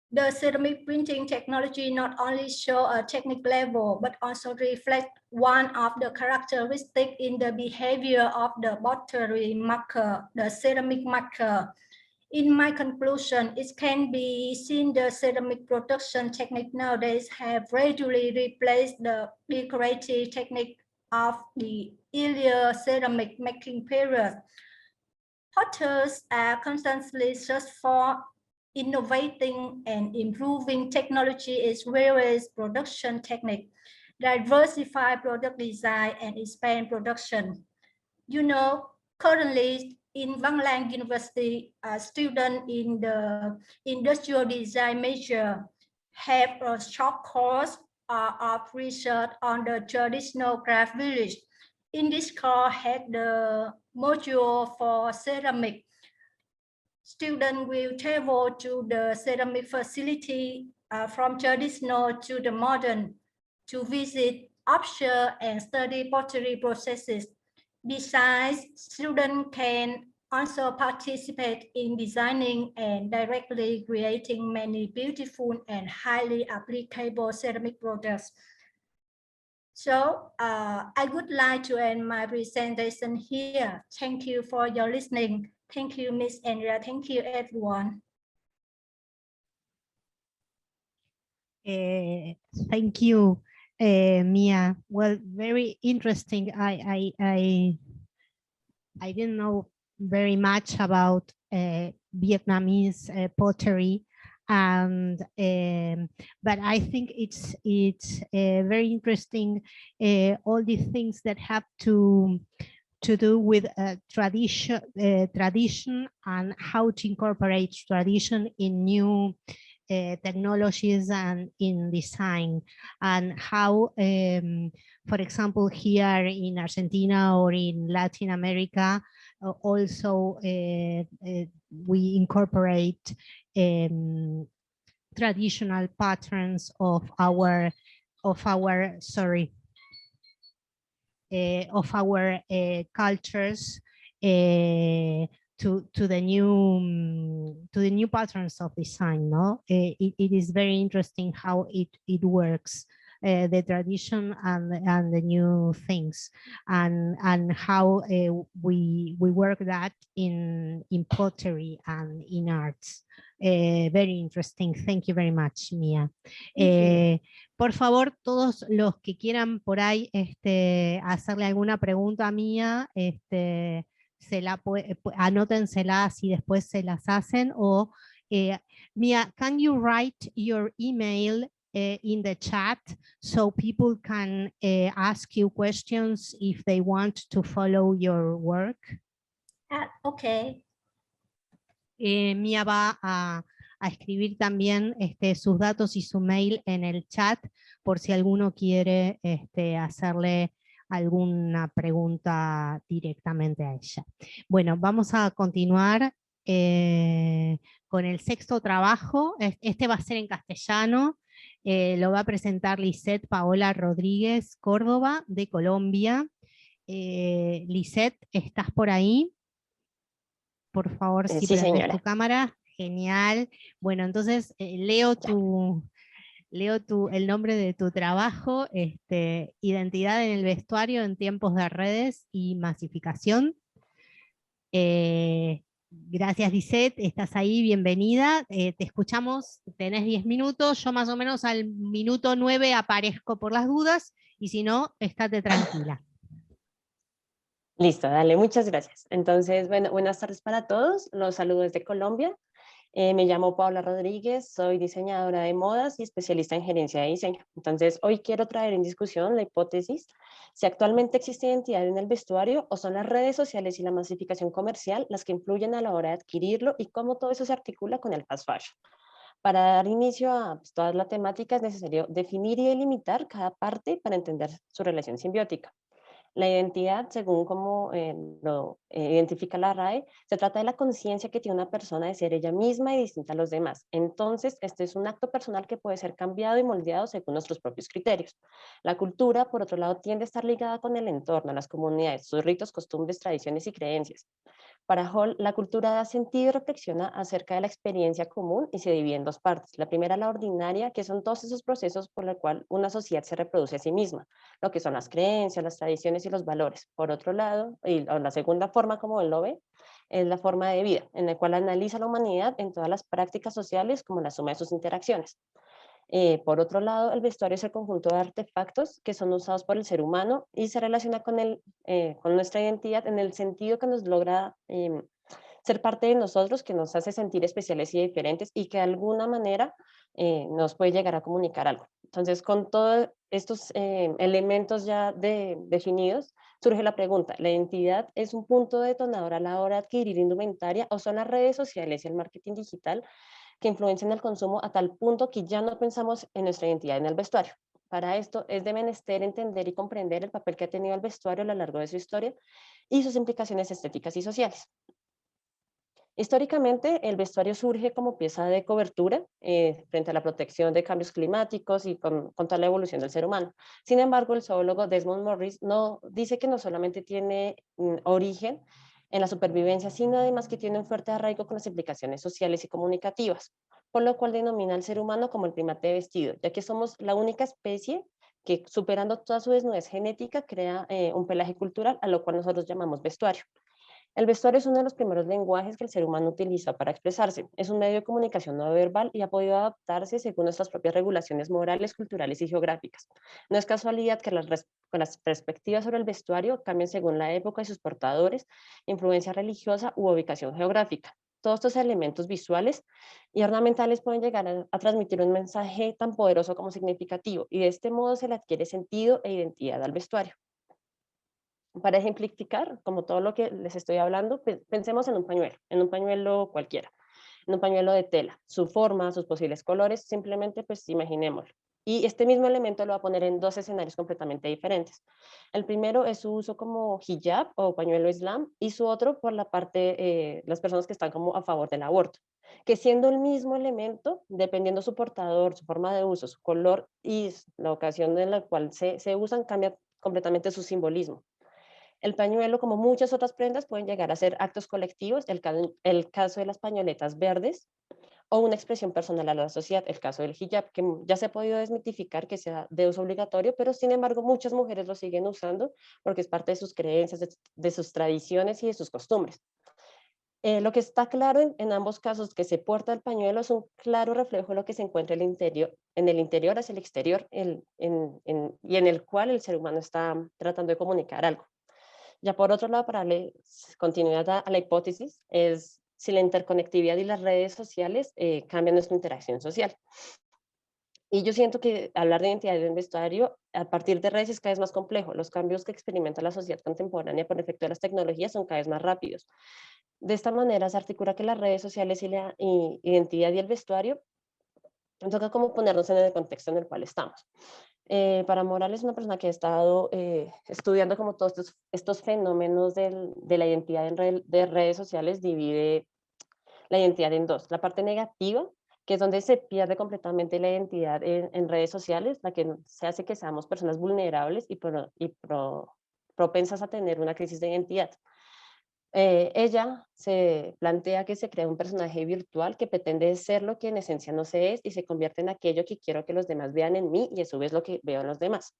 Speaker 5: The ceramic printing technology not only show a technical level, but also reflect one of the characteristics in the behavior of the pottery maker, the ceramic maker. In my conclusion, it can be seen the ceramic production technique nowadays have gradually replaced the decorative technique of the earlier ceramic making period. Potters are constantly searching for innovating and improving technology as well as production technique, diversify product design and expand production. You know, currently in Văn Lang University, students in the industrial design major have a short course of research on the traditional craft village. In this course, had the module for ceramic. Students will travel to the ceramic facility from traditional to the modern to visit, observe, and study pottery processes. Besides, students can also participate in designing and directly creating many beautiful and highly applicable ceramic products. So I would like to end my presentation here. Thank you for your listening. Thank you, Ms. Andrea. Thank you, everyone.
Speaker 1: Thank you, Mia. Well, very interesting. I didn't know very much about Vietnamese pottery, and but I think it's very interesting, all the things that have to do with tradition and how to incorporate tradition in new technologies and in design, and how, for example, here in Argentina or in Latin America, also we incorporate traditional patterns of our cultures to the new patterns of design. No, it is very interesting how it works, the tradition and the new things, and how we work that in pottery and in arts. Very interesting. Thank you very much, Mia. Por favor, todos los que quieran por ahí hacerle alguna pregunta a Mia, anótenselas y después se las hacen. O Mia, can you write your email in the chat so people can ask you questions if they want to follow your work?
Speaker 5: Okay.
Speaker 1: Mia va a escribir también sus datos y su mail en el chat por si alguno quiere hacerle alguna pregunta directamente a ella. Bueno, vamos a continuar con el sexto trabajo. Este va a ser en castellano. Lo va a presentar Lisette Paola Rodríguez Córdoba, de Colombia. Lisette, ¿estás por ahí? Por favor, si
Speaker 6: sí,
Speaker 1: prendes
Speaker 6: señora.
Speaker 1: tu cámara. Genial. Bueno, entonces leo el nombre de tu trabajo, Identidad en el vestuario en tiempos de redes y masificación. Gracias, Lisette, estás ahí, bienvenida. Te escuchamos, tenés 10 minutos, yo más o menos al minuto 9 aparezco por las dudas, y si no, estate tranquila.
Speaker 6: Listo, dale, muchas gracias. Entonces, bueno, buenas tardes para todos, los saludo desde Colombia. Me llamo Paola Rodríguez, soy diseñadora de modas y especialista en gerencia de diseño. Entonces, hoy quiero traer en discusión la hipótesis si actualmente existe identidad en el vestuario o son las redes sociales y la masificación comercial las que influyen a la hora de adquirirlo y cómo todo eso se articula con el fast fashion. Para dar inicio a toda la temática es necesario definir y delimitar cada parte para entender su relación simbiótica. La identidad, según como lo identifica la RAE, se trata de la conciencia que tiene una persona de ser ella misma y distinta a los demás. Entonces, este es un acto personal que puede ser cambiado y moldeado según nuestros propios criterios. La cultura, por otro lado, tiende a estar ligada con el entorno, las comunidades, sus ritos, costumbres, tradiciones y creencias. Para Hall, la cultura da sentido y reflexiona acerca de la experiencia común y se divide en dos partes. La primera, la ordinaria, que son todos esos procesos por los cuales una sociedad se reproduce a sí misma, lo que son las creencias, las tradiciones y los valores. Por otro lado, y la segunda forma, como él lo ve, es la forma de vida, en la cual analiza la humanidad en todas las prácticas sociales como la suma de sus interacciones. Por otro lado, el vestuario es el conjunto de artefactos que son usados por el ser humano y se relaciona con nuestra identidad en el sentido que nos logra ser parte de nosotros, que nos hace sentir especiales y diferentes y que de alguna manera nos puede llegar a comunicar algo. Entonces, con todos estos elementos ya definidos, surge la pregunta, ¿la identidad es un punto detonador a la hora de adquirir indumentaria o son las redes sociales y el marketing digital que influencian el consumo a tal punto que ya no pensamos en nuestra identidad en el vestuario? Para esto es de menester entender y comprender el papel que ha tenido el vestuario a lo largo de su historia y sus implicaciones estéticas y sociales. Históricamente, el vestuario surge como pieza de cobertura frente a la protección de cambios climáticos y contra la evolución del ser humano. Sin embargo, el zoólogo Desmond Morris dice que no solamente tiene origen en la supervivencia, sino además que tiene un fuerte arraigo con las implicaciones sociales y comunicativas, por lo cual denomina al ser humano como el primate vestido, ya que somos la única especie que, superando toda su desnudez genética, crea un pelaje cultural, a lo cual nosotros llamamos vestuario. El vestuario es uno de los primeros lenguajes que el ser humano utiliza para expresarse. Es un medio de comunicación no verbal y ha podido adaptarse según nuestras propias regulaciones morales, culturales y geográficas. No es casualidad que con las perspectivas sobre el vestuario cambien según la época y sus portadores, influencia religiosa u ubicación geográfica. Todos estos elementos visuales y ornamentales pueden llegar a transmitir un mensaje tan poderoso como significativo, y de este modo se le adquiere sentido e identidad al vestuario. Para ejemplificar, como todo lo que les estoy hablando, pensemos en un pañuelo cualquiera, en un pañuelo de tela, su forma, sus posibles colores, simplemente pues imaginémoslo. Y este mismo elemento lo va a poner en dos escenarios completamente diferentes. El primero es su uso como hijab o pañuelo islam, y su otro por la parte, las personas que están como a favor del aborto, que siendo el mismo elemento, dependiendo su portador, su forma de uso, su color y la ocasión en la cual se usan, cambia completamente su simbolismo. El pañuelo, como muchas otras prendas, pueden llegar a ser actos colectivos, el caso de las pañoletas verdes, o una expresión personal a la sociedad, el caso del hijab, que ya se ha podido desmitificar que sea de uso obligatorio, pero sin embargo muchas mujeres lo siguen usando porque es parte de sus creencias, de sus tradiciones y de sus costumbres. Lo que está claro en ambos casos, que se porta el pañuelo, es un claro reflejo de lo que se encuentra en el interior hacia el exterior, y en el cual el ser humano está tratando de comunicar algo. Ya por otro lado, para darle continuidad a la hipótesis, es si la interconectividad y las redes sociales cambian nuestra interacción social. Y yo siento que hablar de identidad en vestuario a partir de redes es cada vez más complejo. Los cambios que experimenta la sociedad contemporánea por efecto de las tecnologías son cada vez más rápidos. De esta manera se articula que las redes sociales y la identidad y el vestuario toca como ponernos en el contexto en el cual estamos. Para Morales, una persona que ha estado estudiando como todos estos fenómenos de la identidad de redes sociales, divide la identidad en dos. La parte negativa, que es donde se pierde completamente la identidad en redes sociales, la que se hace que seamos personas vulnerables y propensas a tener una crisis de identidad. Ella se plantea que se crea un personaje virtual que pretende ser lo que en esencia no se es y se convierte en aquello que quiero que los demás vean en mí y a su vez lo que veo en los demás.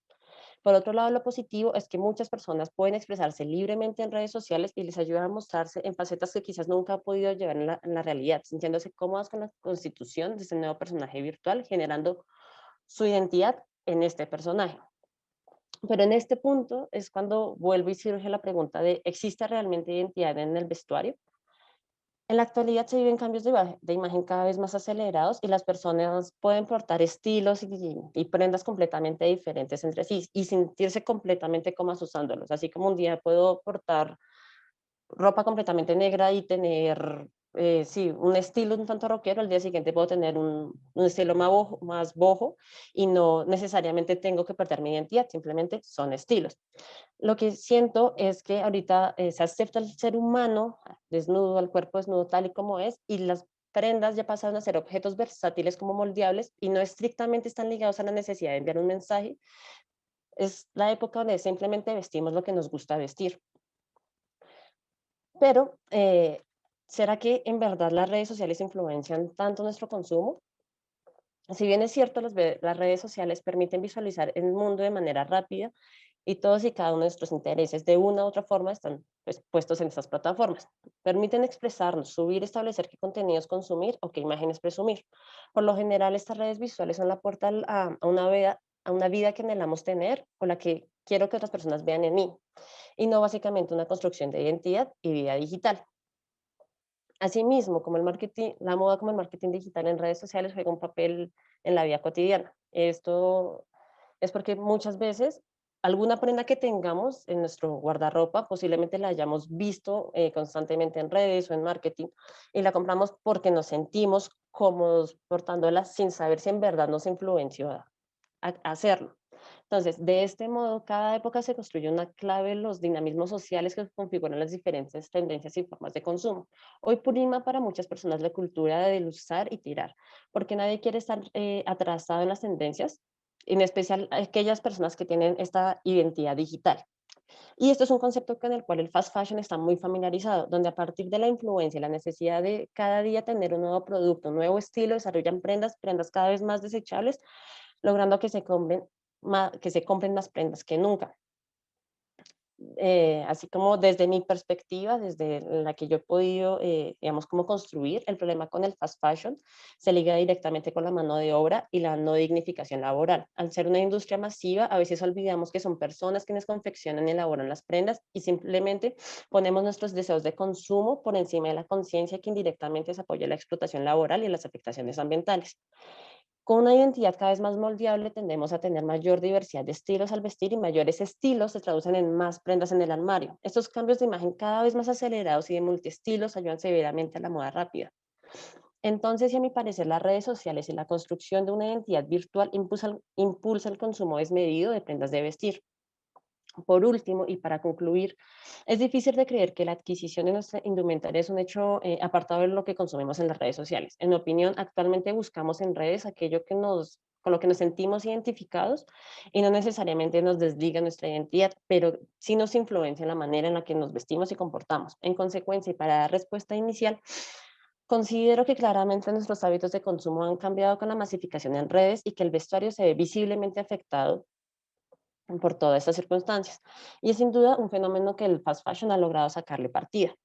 Speaker 6: Por otro lado, lo positivo es que muchas personas pueden expresarse libremente en redes sociales y les ayuda a mostrarse en facetas que quizás nunca han podido llevar en la realidad, sintiéndose cómodas con la constitución de este nuevo personaje virtual, generando su identidad en este personaje. Pero en este punto es cuando vuelve y surge la pregunta de, ¿existe realmente identidad en el vestuario? En la actualidad se viven cambios de imagen cada vez más acelerados y las personas pueden portar estilos y prendas completamente diferentes entre sí y sentirse completamente cómodas usándolos. Así como un día puedo portar ropa completamente negra y tener, sí, un estilo un tanto rockero, al día siguiente puedo tener un estilo más boho y no necesariamente tengo que perder mi identidad, simplemente son estilos. Lo que siento es que ahorita se acepta el ser humano desnudo, el cuerpo desnudo tal y como es, y las prendas ya pasaron a ser objetos versátiles como moldeables y no estrictamente están ligados a la necesidad de enviar un mensaje. Es la época donde simplemente vestimos lo que nos gusta vestir. Pero, ¿será que en verdad las redes sociales influencian tanto nuestro consumo? Si bien es cierto, las redes sociales permiten visualizar el mundo de manera rápida y todos y cada uno de nuestros intereses de una u otra forma están pues, puestos en estas plataformas. Permiten expresarnos, subir, establecer qué contenidos consumir o qué imágenes presumir. Por lo general, estas redes visuales son la puerta a una vida que anhelamos tener o la que quiero que otras personas vean en mí, y no básicamente una construcción de identidad y vida digital. Asimismo, como el marketing, la moda como el marketing digital en redes sociales juega un papel en la vida cotidiana. Esto es porque muchas veces alguna prenda que tengamos en nuestro guardarropa posiblemente la hayamos visto constantemente en redes o en marketing y la compramos porque nos sentimos cómodos portándola sin saber si en verdad nos influenció a hacerlo. Entonces, de este modo, cada época se construye una clave en los dinamismos sociales que configuran las diferentes tendencias y formas de consumo. Hoy prima para muchas personas la cultura del usar y tirar, porque nadie quiere estar atrasado en las tendencias, en especial aquellas personas que tienen esta identidad digital. Y esto es un concepto con el cual el fast fashion está muy familiarizado, donde a partir de la influencia y la necesidad de cada día tener un nuevo producto, un nuevo estilo, desarrollan prendas cada vez más desechables, logrando que se compren más prendas que nunca. Así como desde mi perspectiva, desde la que yo he podido, digamos, como construir, el problema con el fast fashion se liga directamente con la mano de obra y la no dignificación laboral. Al ser una industria masiva, a veces olvidamos que son personas quienes confeccionan y elaboran las prendas y simplemente ponemos nuestros deseos de consumo por encima de la conciencia que indirectamente se apoya la explotación laboral y las afectaciones ambientales. Con una identidad cada vez más moldeable tendemos a tener mayor diversidad de estilos al vestir y mayores estilos se traducen en más prendas en el armario. Estos cambios de imagen cada vez más acelerados y de multiestilos ayudan severamente a la moda rápida. Entonces, y a mi parecer, las redes sociales y la construcción de una identidad virtual impulsa el consumo desmedido de prendas de vestir. Por último, y para concluir, es difícil de creer que la adquisición de nuestra indumentaria es un hecho apartado de lo que consumimos en las redes sociales. En mi opinión, actualmente buscamos en redes aquello con lo que nos sentimos identificados y no necesariamente nos desliga nuestra identidad, pero sí nos influencia en la manera en la que nos vestimos y comportamos. En consecuencia, y para dar respuesta inicial, considero que claramente nuestros hábitos de consumo han cambiado con la masificación en redes y que el vestuario se ve visiblemente afectado por todas estas circunstancias. Y es sin duda un fenómeno que el fast fashion ha logrado sacarle partida.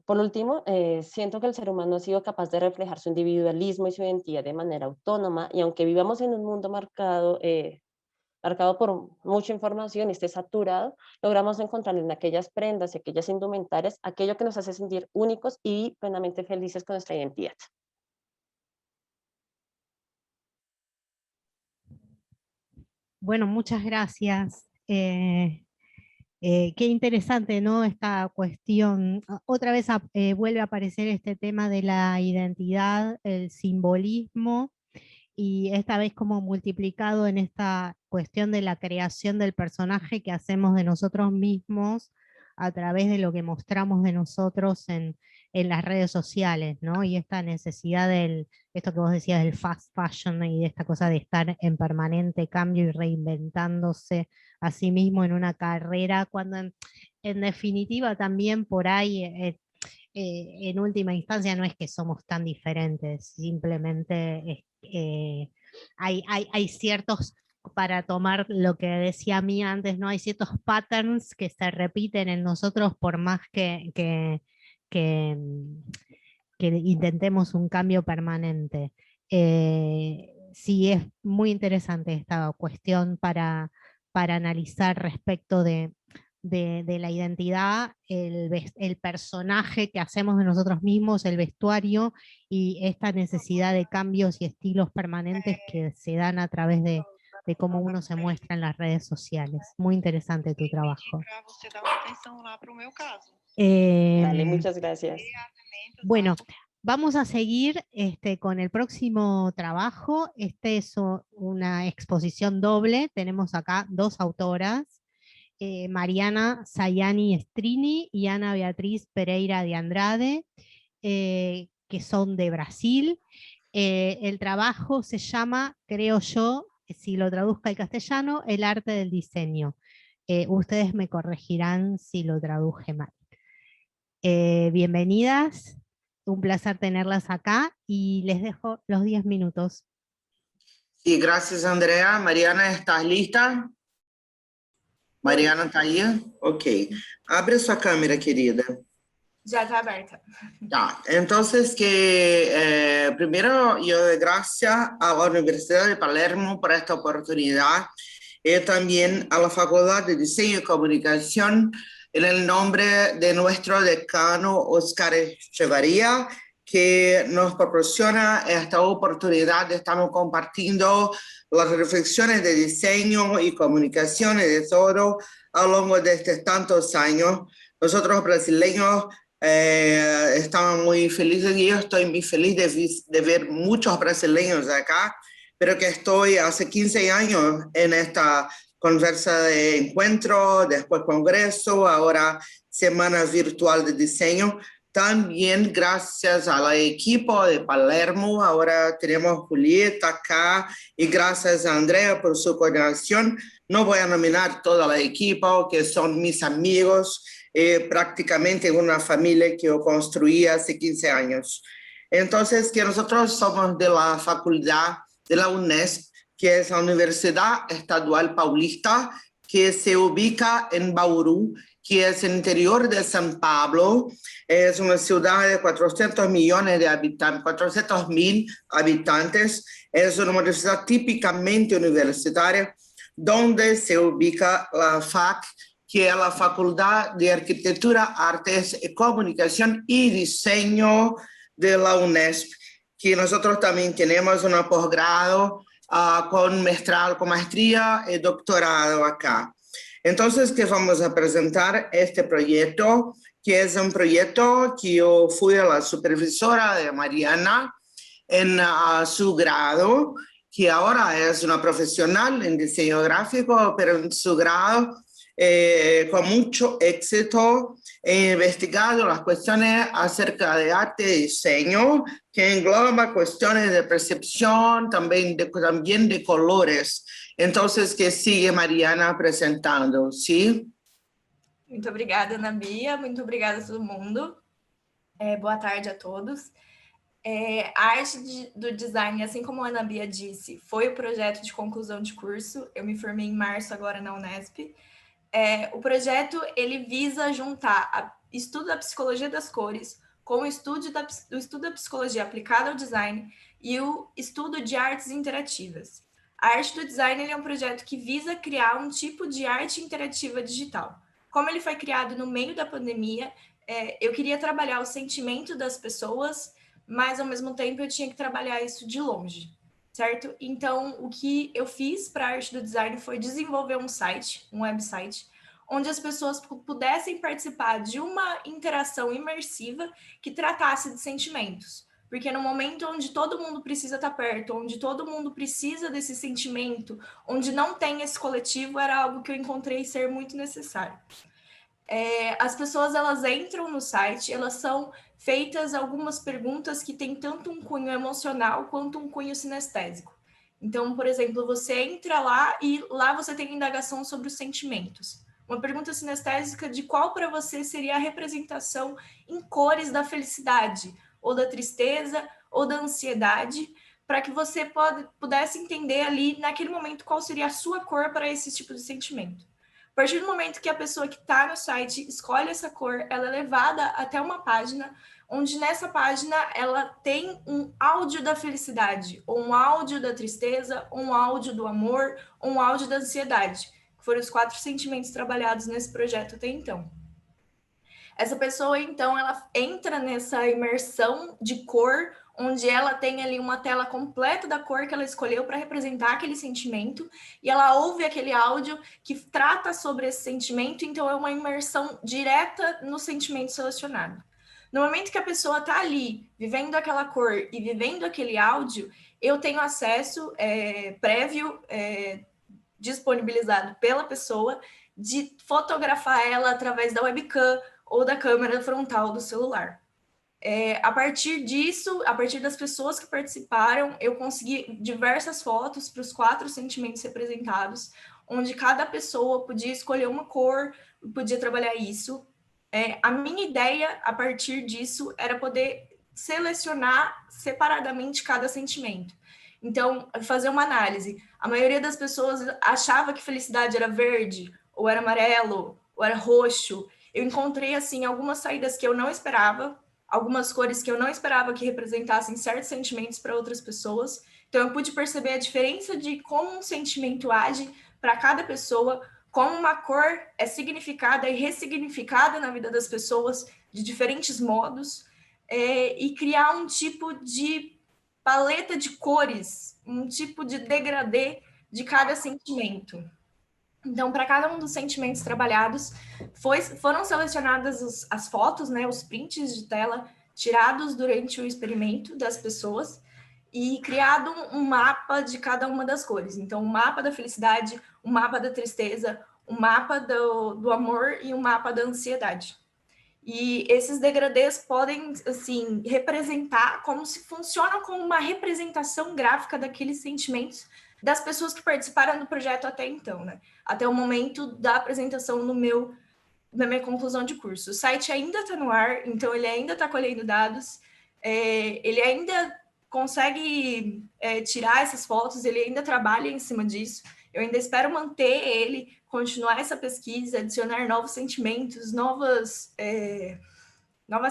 Speaker 6: Por último, siento que el ser humano ha sido capaz de reflejar su individualismo y su identidad de manera autónoma, y aunque vivamos en un mundo marcado por mucha información y esté saturado, logramos encontrar en aquellas prendas y aquellas indumentarias aquello que nos hace sentir únicos y plenamente felices con nuestra identidad.
Speaker 1: Bueno, muchas gracias. Qué interesante, ¿no? Esta cuestión. Otra vez vuelve a aparecer este tema de la identidad, el simbolismo, y esta vez como multiplicado en esta cuestión de la creación del personaje que hacemos de nosotros mismos a través de lo que mostramos de nosotros en las redes sociales, ¿no? Y esta necesidad esto que vos decías del fast fashion y de esta cosa de estar en permanente cambio y reinventándose a sí mismo en una carrera, cuando en definitiva también por ahí, en última instancia, no es que somos tan diferentes, simplemente hay ciertos, para tomar lo que decía Mía antes, ¿no? Hay ciertos patterns que se repiten en nosotros por más que intentemos un cambio permanente. Sí, es muy interesante esta cuestión para analizar respecto de la identidad, el personaje que hacemos de nosotros mismos, el vestuario y esta necesidad de cambios y estilos permanentes que se dan a través de cómo uno se muestra en las redes sociales. Muy interesante tu trabajo.
Speaker 6: Dale, muchas gracias.
Speaker 1: Bueno, vamos a seguir con el próximo trabajo. Es una exposición doble. Tenemos acá dos autoras, Mariana Sayani Strini y Ana Beatriz Pereira de Andrade, que son de Brasil. El trabajo se llama, creo yo, si lo traduzco al castellano, El arte del diseño. Ustedes me corregirán si lo traduje mal. Bienvenidas, un placer tenerlas acá y les dejo los 10 minutos.
Speaker 7: Sí, gracias Andrea. Mariana, ¿estás lista? Mariana está aí? Ok. Abre sua câmera, querida.
Speaker 8: Já está aberta.
Speaker 7: Tá. Entonces, primero yo doy gracias a la Universidad de Palermo por esta oportunidad y también a la Facultad de Diseño y Comunicación en el nombre de nuestro decano Oscar Echevarría, que nos proporciona esta oportunidad de estar compartiendo las reflexiones de diseño y comunicación y de todo a lo largo de estos tantos años. Nosotros brasileños estamos muy felices y yo estoy muy feliz de ver muchos brasileños acá, pero que estoy hace 15 años en esta conversa de encuentro, después congreso, ahora semana virtual de diseño, También gracias al equipo de Palermo, ahora tenemos Julieta acá y gracias a Andrea por su coordinación. No voy a nominar todo el equipo, que son mis amigos, prácticamente una familia que yo construí hace 15 años. Entonces, que nosotros somos de la facultad de la UNESP, que es la Universidad Estadual Paulista, que se ubica en Bauru, que es el interior de San Pablo. Es una ciudad de 400 millones de habitantes, 400.000 habitantes. Es una universidad típicamente universitaria, donde se ubica la FAC, que es la Facultad de Arquitectura, Artes, Comunicación y Diseño de la UNESP, que nosotros también tenemos un posgrado con maestría y doctorado acá. Entonces, que vamos a presentar este proyecto, que es un proyecto que yo fui la supervisora de Mariana en su grado, que ahora es una profesional en diseño gráfico, pero en su grado, con mucho éxito, he investigado las cuestiones acerca de arte y diseño, que engloba cuestiones de percepción, también de colores. Entonces, que sigue Mariana apresentando, ¿sí?
Speaker 8: Muito obrigada, Ana Bia. Muito obrigada a todo mundo. Boa tarde a todos. A arte do design, assim como a Ana Bia disse, foi o projeto de conclusão de curso. Eu me formei em março agora na Unesp. O projeto ele visa juntar o estudo da psicologia das cores com o estudo da psicologia aplicada ao design e o estudo de artes interativas. A arte do design ele é um projeto que visa criar um tipo de arte interativa digital. Como ele foi criado no meio da pandemia, eu queria trabalhar o sentimento das pessoas, mas ao mesmo tempo eu tinha que trabalhar isso de longe, certo? Então, o que eu fiz para a arte do design foi desenvolver um site, um website, onde as pessoas pudessem participar de uma interação imersiva que tratasse de sentimentos. Porque no momento onde todo mundo precisa estar perto, onde todo mundo precisa desse sentimento, onde não tem esse coletivo, era algo que eu encontrei ser muito necessário. As pessoas, elas entram no site, elas são feitas algumas perguntas que têm tanto um cunho emocional quanto um cunho sinestésico. Então, por exemplo, você entra lá e lá você tem indagação sobre os sentimentos. Uma pergunta sinestésica de qual para você seria a representação em cores da felicidade, ou da tristeza, ou da ansiedade, para que você pudesse entender ali, naquele momento, qual seria a sua cor para esse tipo de sentimento. A partir do momento que a pessoa que está no site escolhe essa cor, ela é levada até uma página, onde nessa página ela tem um áudio da felicidade, ou um áudio da tristeza, ou um áudio do amor, ou um áudio da ansiedade, que foram os 4 sentimentos trabalhados nesse projeto até então. Essa pessoa, então, ela entra nessa imersão de cor, onde ela tem ali uma tela completa da cor que ela escolheu para representar aquele sentimento, e ela ouve aquele áudio que trata sobre esse sentimento, então é uma imersão direta no sentimento selecionado. No momento que a pessoa está ali, vivendo aquela cor e vivendo aquele áudio, eu tenho acesso prévio, disponibilizado pela pessoa, de fotografar ela através da webcam, ou da câmera frontal do celular. A partir disso, a partir das pessoas que participaram, eu consegui diversas fotos para os 4 sentimentos representados, onde cada pessoa podia escolher uma cor, podia trabalhar isso. A minha ideia, a partir disso, era poder selecionar separadamente cada sentimento. Então, fazer uma análise. A maioria das pessoas achava que felicidade era verde, ou era amarelo, ou era roxo. Eu encontrei, assim, algumas saídas que eu não esperava, algumas cores que eu não esperava que representassem certos sentimentos para outras pessoas. Então, eu pude perceber a diferença de como um sentimento age para cada pessoa, como uma cor é significada e ressignificada na vida das pessoas de diferentes modos, e criar um tipo de paleta de cores, um tipo de degradê de cada sentimento. Então, para cada um dos sentimentos trabalhados, foram selecionadas as fotos, né, os prints de tela tirados durante o experimento das pessoas e criado um mapa de cada uma das cores. Então, um mapa da felicidade, um mapa da tristeza, um mapa do amor e um mapa da ansiedade. E esses degradês podem, assim, representar como se funciona como uma representação gráfica daqueles sentimentos das pessoas que participaram do projeto até então, né? Até o momento da apresentação na minha conclusão de curso. O site ainda está no ar, então ele ainda está colhendo dados, ele ainda consegue tirar essas fotos, ele ainda trabalha em cima disso. Eu ainda espero manter ele, continuar essa pesquisa, adicionar novos sentimentos, novas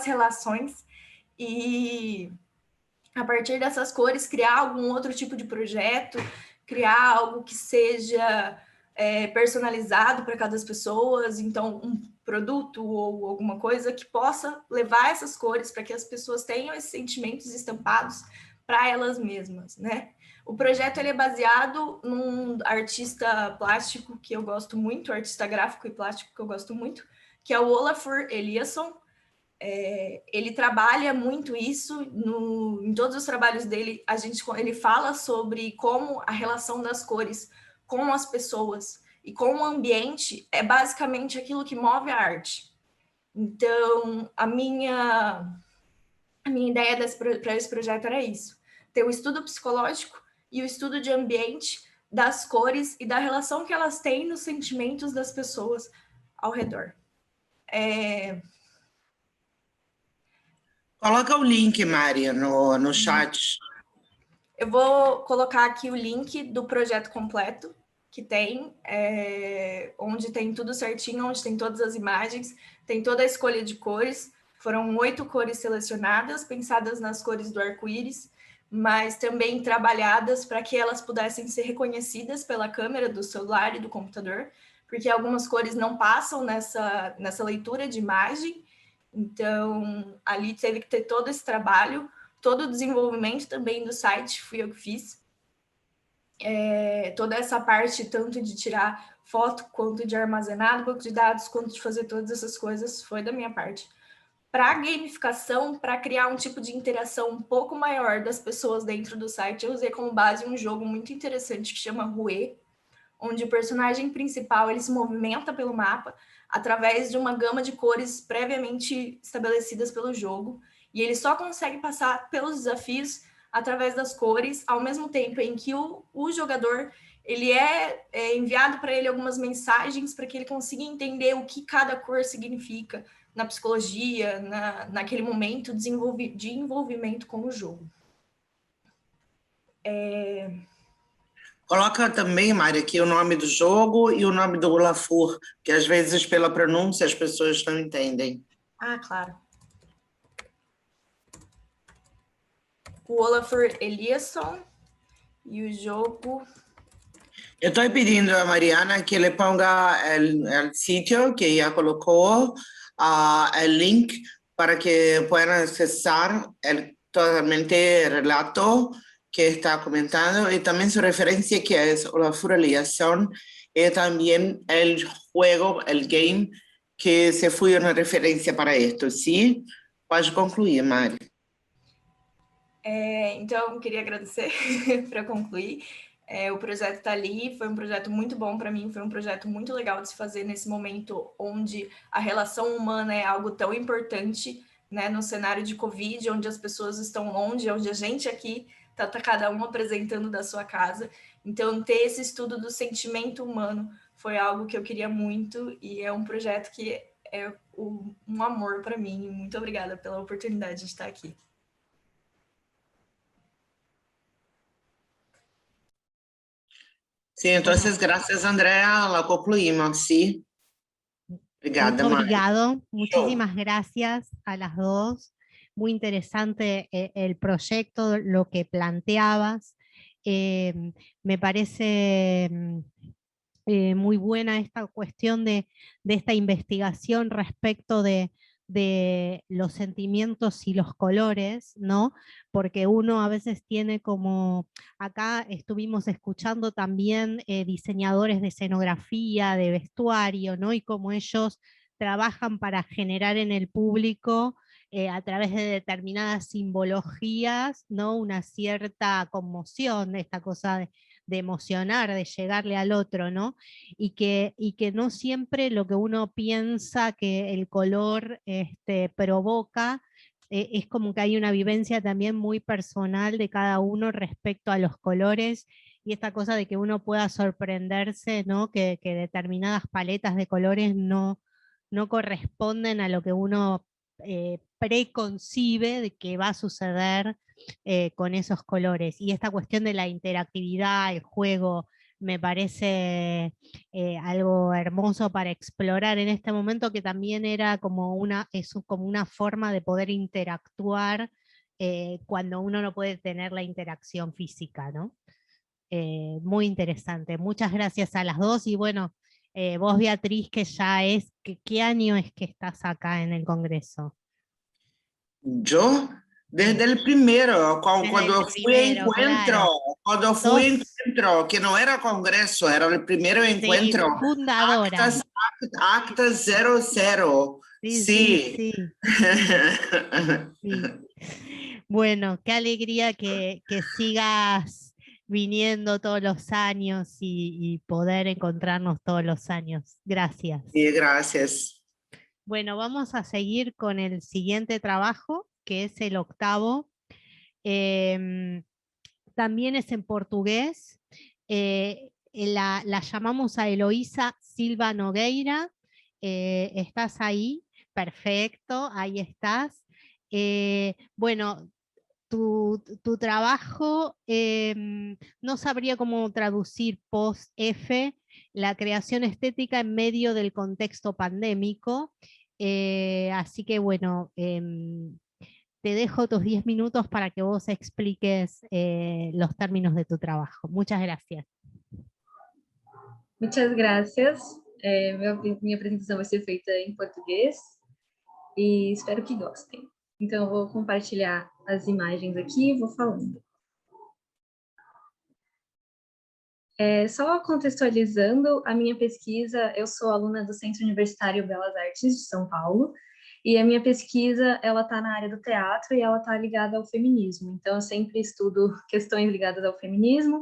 Speaker 8: relações, e a partir dessas cores criar algum outro tipo de projeto, criar algo que seja personalizado para cada pessoa, então um produto ou alguma coisa que possa levar essas cores para que as pessoas tenham esses sentimentos estampados para elas mesmas, né? O projeto ele é baseado num artista plástico que eu gosto muito, artista gráfico e plástico que eu gosto muito, que é o Olafur Eliasson. Ele trabalha muito isso, em todos os trabalhos dele, ele fala sobre como a relação das cores com as pessoas e com o ambiente é basicamente aquilo que move a arte. Então, a minha ideia para esse projeto era isso, ter o estudo psicológico e o estudo de ambiente das cores e da relação que elas têm nos sentimentos das pessoas ao redor.
Speaker 7: Coloca o link, Mari, no chat.
Speaker 8: Eu vou colocar aqui o link do projeto completo, que tem, onde tem tudo certinho, onde tem todas as imagens, tem toda a escolha de cores. Foram 8 cores selecionadas, pensadas nas cores do arco-íris, mas também trabalhadas para que elas pudessem ser reconhecidas pela câmera do celular e do computador, porque algumas cores não passam nessa leitura de imagem. Então, ali teve que ter todo esse trabalho, todo o desenvolvimento também do site, fui eu que fiz. Toda essa parte, tanto de tirar foto, quanto de armazenar banco de dados, quanto de fazer todas essas coisas, foi da minha parte. Para gamificação, para criar um tipo de interação um pouco maior das pessoas dentro do site, eu usei como base um jogo muito interessante que chama Rue, onde o personagem principal ele se movimenta pelo mapa através de uma gama de cores previamente estabelecidas pelo jogo, e ele só consegue passar pelos desafios através das cores, ao mesmo tempo em que o jogador ele é enviado para ele algumas mensagens para que ele consiga entender o que cada cor significa na psicologia, naquele momento de envolvimento com o jogo.
Speaker 7: Coloca também, Mari, aqui o nome do jogo e o nome do Olafur, que às vezes pela pronúncia as pessoas não entendem.
Speaker 8: Ah, claro. O Olafur Eliasson e o jogo...
Speaker 7: Eu estou pedindo a Mariana que le ponga el sitio que ella colocó, el link para que puedan accesar totalmente relato que está comentando y también su referencia que es Olafur Eliasson y también el juego, el game que se fue una referencia para esto, ¿sí? Pode concluir, Mari.
Speaker 8: Então, queria agradecer para concluir. O projeto está ali, foi um projeto muito bom para mim, foi um projeto muito legal de se fazer nesse momento onde a relação humana é algo tão importante, né, no cenário de Covid, onde as pessoas estão longe, onde a gente aqui está cada um apresentando da sua casa. Então, ter esse estudo do sentimento humano foi algo que eu queria muito e é um projeto que é um amor para mim. Muito obrigada pela oportunidade de estar aqui.
Speaker 7: Sí, entonces gracias, Andrea, la concluimos, ¿sí? Obrigada,
Speaker 1: Muy obrigado, muchísimas gracias a las dos. Muy interesante el proyecto, lo que planteabas. Me parece muy buena esta cuestión de esta investigación respecto de los sentimientos y los colores, ¿no? Porque uno a veces tiene como, acá estuvimos escuchando también diseñadores de escenografía, de vestuario, ¿no? Y cómo ellos trabajan para generar en el público a través de determinadas simbologías, ¿no? Una cierta conmoción, esta cosa emocionar, de llegarle al otro, ¿no? Y que no siempre lo que uno piensa que el color provoca, es como que hay una vivencia también muy personal de cada uno respecto a los colores, y esta cosa de que uno pueda sorprenderse, ¿no? Que determinadas paletas de colores no corresponden a lo que uno preconcibe de que va a suceder con esos colores. Y esta cuestión de la interactividad, el juego, me parece algo hermoso para explorar en este momento, que también era como como una forma de poder interactuar cuando uno no puede tener la interacción física, ¿no? Muy interesante. Muchas gracias a las dos, y bueno, vos, Beatriz, que ya ¿qué año es que estás acá en el Congreso?
Speaker 7: Yo, desde el primero, cuando fui a encuentro,
Speaker 1: claro.
Speaker 7: que no era congreso, era el primer encuentro.
Speaker 1: Sí, fundadora.
Speaker 7: Acta 00. Sí.
Speaker 1: Sí. Bueno, qué alegría que sigas viniendo todos los años y poder encontrarnos todos los años. Gracias.
Speaker 7: Sí, gracias.
Speaker 1: Bueno, vamos a seguir con el siguiente trabajo, que es el 8º. También es en portugués. La llamamos a Eloísa Silva Nogueira. ¿Estás ahí? Perfecto, ahí estás. Bueno, tu trabajo, no sabría cómo traducir post-F, la creación estética en medio del contexto pandémico. Así que bueno, te dejo tus 10 minutos para que vos expliques los términos de tu trabajo. Muchas gracias.
Speaker 9: Muchas gracias. Minha apresentação vai ser feita em português e espero que gostem. Então, eu vou compartilhar as imagens aqui e vou falando. Só contextualizando a minha pesquisa, eu sou aluna do Centro Universitário Belas Artes de São Paulo, e a minha pesquisa, ela está na área do teatro e ela está ligada ao feminismo. Então, eu sempre estudo questões ligadas ao feminismo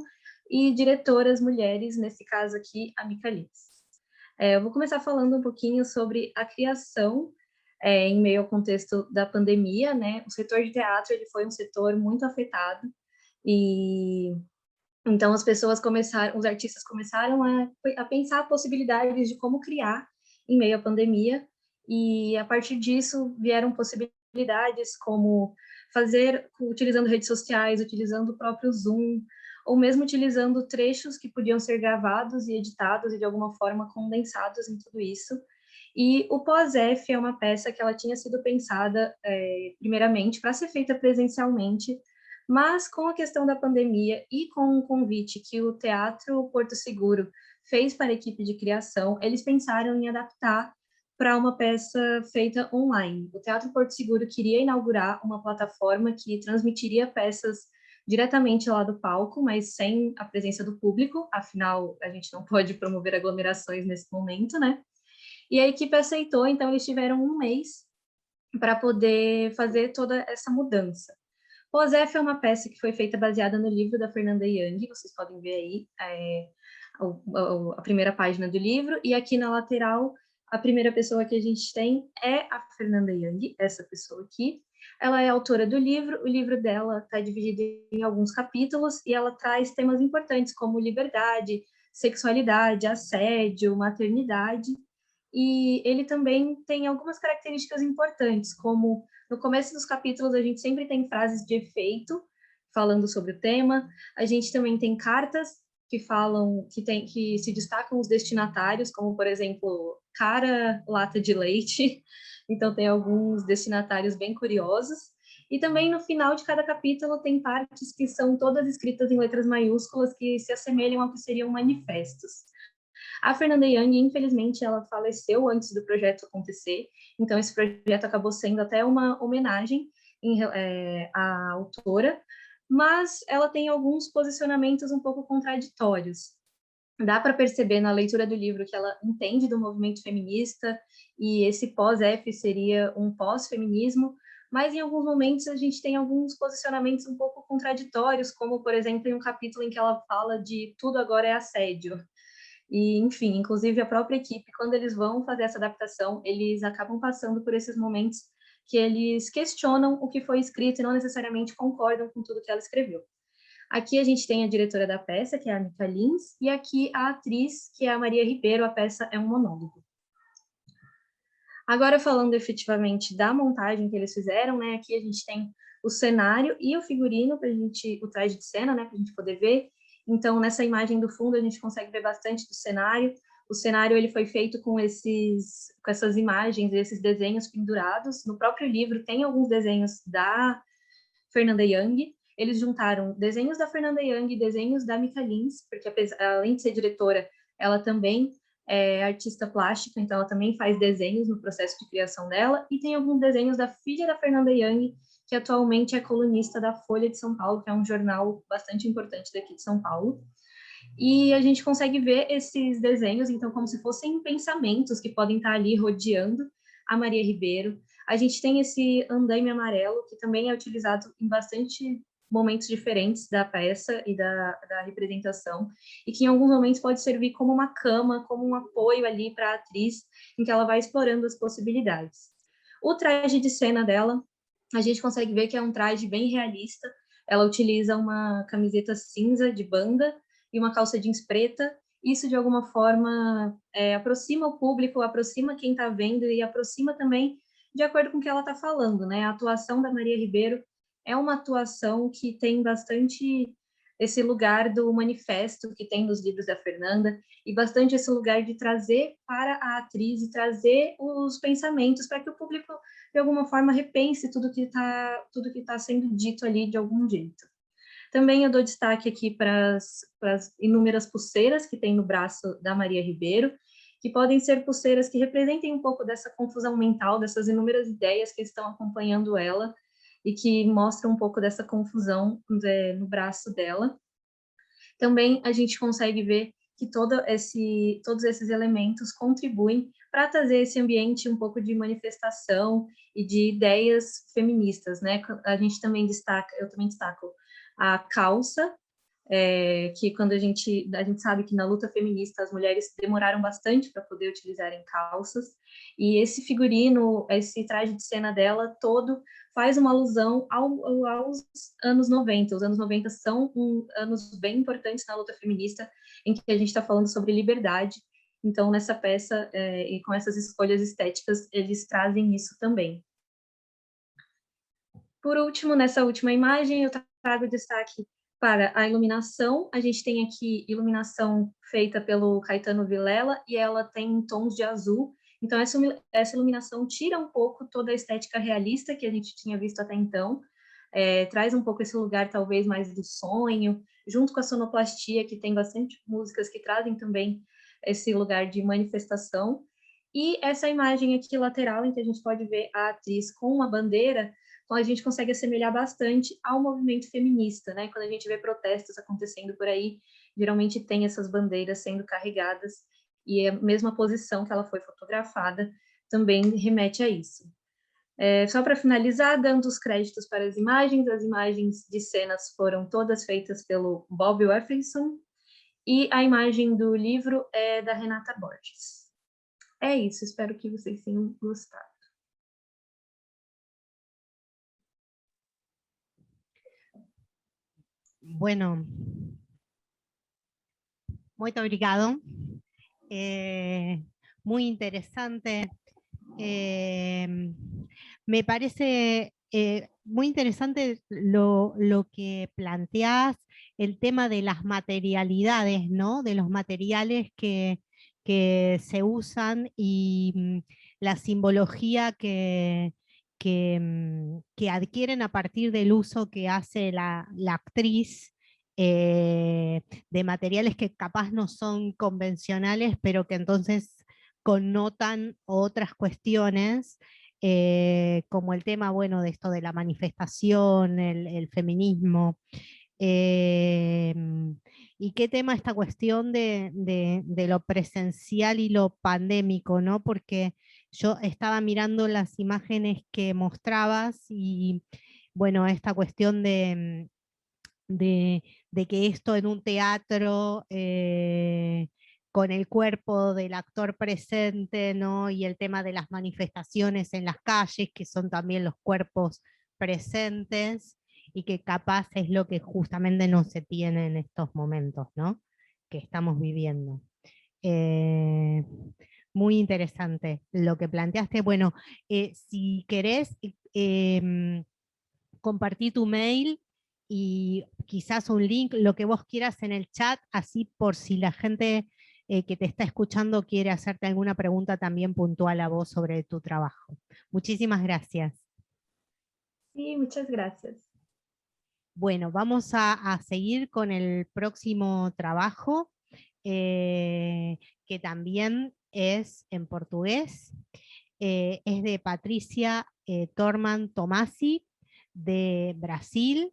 Speaker 9: e diretoras mulheres, nesse caso aqui, a Mica Liz. Eu vou começar falando um pouquinho sobre a criação em meio ao contexto da pandemia, né? O setor de teatro, ele foi um setor muito afetado, e então os artistas começaram a pensar possibilidades de como criar em meio à pandemia, e a partir disso vieram possibilidades como fazer utilizando redes sociais, utilizando o próprio Zoom, ou mesmo utilizando trechos que podiam ser gravados e editados e de alguma forma condensados em tudo isso. E o Pós-F é uma peça que ela tinha sido pensada primeiramente para ser feita presencialmente, mas com a questão da pandemia e com o convite que o Teatro Porto Seguro fez para a equipe de criação, eles pensaram em adaptar para uma peça feita online. O Teatro Porto Seguro queria inaugurar uma plataforma que transmitiria peças diretamente lá do palco, mas sem a presença do público, afinal, a gente não pode promover aglomerações nesse momento, né? E a equipe aceitou, então eles tiveram um mês para poder fazer toda essa mudança. Pós-F é uma peça que foi feita baseada no livro da Fernanda Young, vocês podem ver aí a primeira página do livro, e aqui na lateral, a primeira pessoa que a gente tem é a Fernanda Young, essa pessoa aqui. Ela é autora do livro, o livro dela está dividido em alguns capítulos, e ela traz temas importantes como liberdade, sexualidade, assédio, maternidade, e ele também tem algumas características importantes, como no começo dos capítulos a gente sempre tem frases de efeito falando sobre o tema, a gente também tem cartas que falam, que se destacam os destinatários, como por exemplo, cara, lata de leite, então tem alguns destinatários bem curiosos, e também no final de cada capítulo tem partes que são todas escritas em letras maiúsculas que se assemelham ao que seriam manifestos. A Fernanda Young, infelizmente, ela faleceu antes do projeto acontecer, então esse projeto acabou sendo até uma homenagem à autora, mas ela tem alguns posicionamentos um pouco contraditórios. Dá para perceber na leitura do livro que ela entende do movimento feminista, e esse pós-F seria um pós-feminismo, mas em alguns momentos a gente tem alguns posicionamentos um pouco contraditórios, como, por exemplo, em um capítulo em que ela fala de tudo agora é assédio. E, enfim, inclusive a própria equipe, quando eles vão fazer essa adaptação, eles acabam passando por esses momentos que eles questionam o que foi escrito e não necessariamente concordam com tudo que ela escreveu. Aqui a gente tem a diretora da peça, que é a Mica Lins, e aqui a atriz, que é a Maria Ribeiro. A peça é um monólogo. Agora, falando efetivamente da montagem que eles fizeram, né? Aqui a gente tem o cenário e o figurino, o traje de cena, né? Para a gente poder ver. Então, nessa imagem do fundo, a gente consegue ver bastante do cenário. O cenário ele foi feito com essas imagens, esses desenhos pendurados. No próprio livro tem alguns desenhos da Fernanda Young. Eles juntaram desenhos da Fernanda Young e desenhos da Mica Lins, porque além de ser diretora, ela também é artista plástica, então ela também faz desenhos no processo de criação dela, e tem alguns desenhos da filha da Fernanda Young, que atualmente é colunista da Folha de São Paulo, que é um jornal bastante importante daqui de São Paulo. E a gente consegue ver esses desenhos, então, como se fossem pensamentos que podem estar ali rodeando a Maria Ribeiro. A gente tem esse andaime amarelo, que também é utilizado em bastante momentos diferentes da peça e da representação, e que em alguns momentos pode servir como uma cama, como um apoio ali para a atriz, em que ela vai explorando as possibilidades. O traje de cena dela, a gente consegue ver que é um traje bem realista. Ela utiliza uma camiseta cinza de banda e uma calça jeans preta. Isso, de alguma forma, aproxima o público, aproxima quem está vendo e aproxima também de acordo com o que ela está falando, né? A atuação da Maria Ribeiro é uma atuação que tem bastante esse lugar do manifesto que tem nos livros da Fernanda, e bastante esse lugar de trazer para a atriz e trazer os pensamentos para que o público, de alguma forma, repense tudo que tá sendo dito ali de algum jeito. Também eu dou destaque aqui para as inúmeras pulseiras que tem no braço da Maria Ribeiro, que podem ser pulseiras que representem um pouco dessa confusão mental, dessas inúmeras ideias que estão acompanhando ela, e que mostram um pouco dessa confusão no braço dela. Também a gente consegue ver que todos esses elementos contribuem para trazer esse ambiente um pouco de manifestação e de ideias feministas, né? A gente também eu também destaco a calça, que quando a gente sabe que na luta feminista as mulheres demoraram bastante para poder utilizarem calças, e esse figurino, esse traje de cena dela todo faz uma alusão aos anos 90. Os anos 90 são anos bem importantes na luta feminista, em que a gente está falando sobre liberdade. Então, nessa peça, e com essas escolhas estéticas, eles trazem isso também. Por último, nessa última imagem, eu trago destaque para a iluminação. A gente tem aqui iluminação feita pelo Caetano Vilela, e ela tem tons de azul. Então, essa iluminação tira um pouco toda a estética realista que a gente tinha visto até então, traz um pouco esse lugar, talvez, mais do sonho, junto com a sonoplastia, que tem bastante músicas que trazem também esse lugar de manifestação. E essa imagem aqui lateral, em que a gente pode ver a atriz com uma bandeira, então a gente consegue assemelhar bastante ao movimento feminista, né? Quando a gente vê protestos acontecendo por aí, geralmente tem essas bandeiras sendo carregadas, e a mesma posição que ela foi fotografada também remete a isso. Só para finalizar, dando os créditos para as imagens de cenas foram todas feitas pelo Bob Wefferson, e a imagem do livro é da Renata Borges. É isso, espero que vocês tenham gostado.
Speaker 1: Bueno, muito obrigado. Muy interesante. Me parece muy interesante lo que planteás, el tema de las materialidades, ¿no? De los materiales que se usan, y la simbología que adquieren a partir del uso que hace la actriz de materiales que capaz no son convencionales, pero que entonces connotan otras cuestiones, como el tema, bueno, de esto de la manifestación, el feminismo. Y qué tema esta cuestión de lo presencial y lo pandémico, ¿no? Porque Yo estaba mirando las imágenes que mostrabas y bueno, esta cuestión de que esto en un teatro con el cuerpo del actor presente, ¿no? Y el tema de las manifestaciones en las calles, que son también los cuerpos presentes, y que capaz es lo que justamente no se tiene en estos momentos, ¿no? Que estamos viviendo. Muy interesante lo que planteaste. Bueno, si querés, compartí tu mail y quizás un link, lo que vos quieras en el chat, así por si la gente que te está escuchando quiere hacerte alguna pregunta también puntual a vos sobre tu trabajo. Muchísimas gracias.
Speaker 9: Sí, muchas gracias.
Speaker 1: Bueno, vamos a seguir con el próximo trabajo, que también es en portugués. Es de Patricia Torman Tomasi, de Brasil.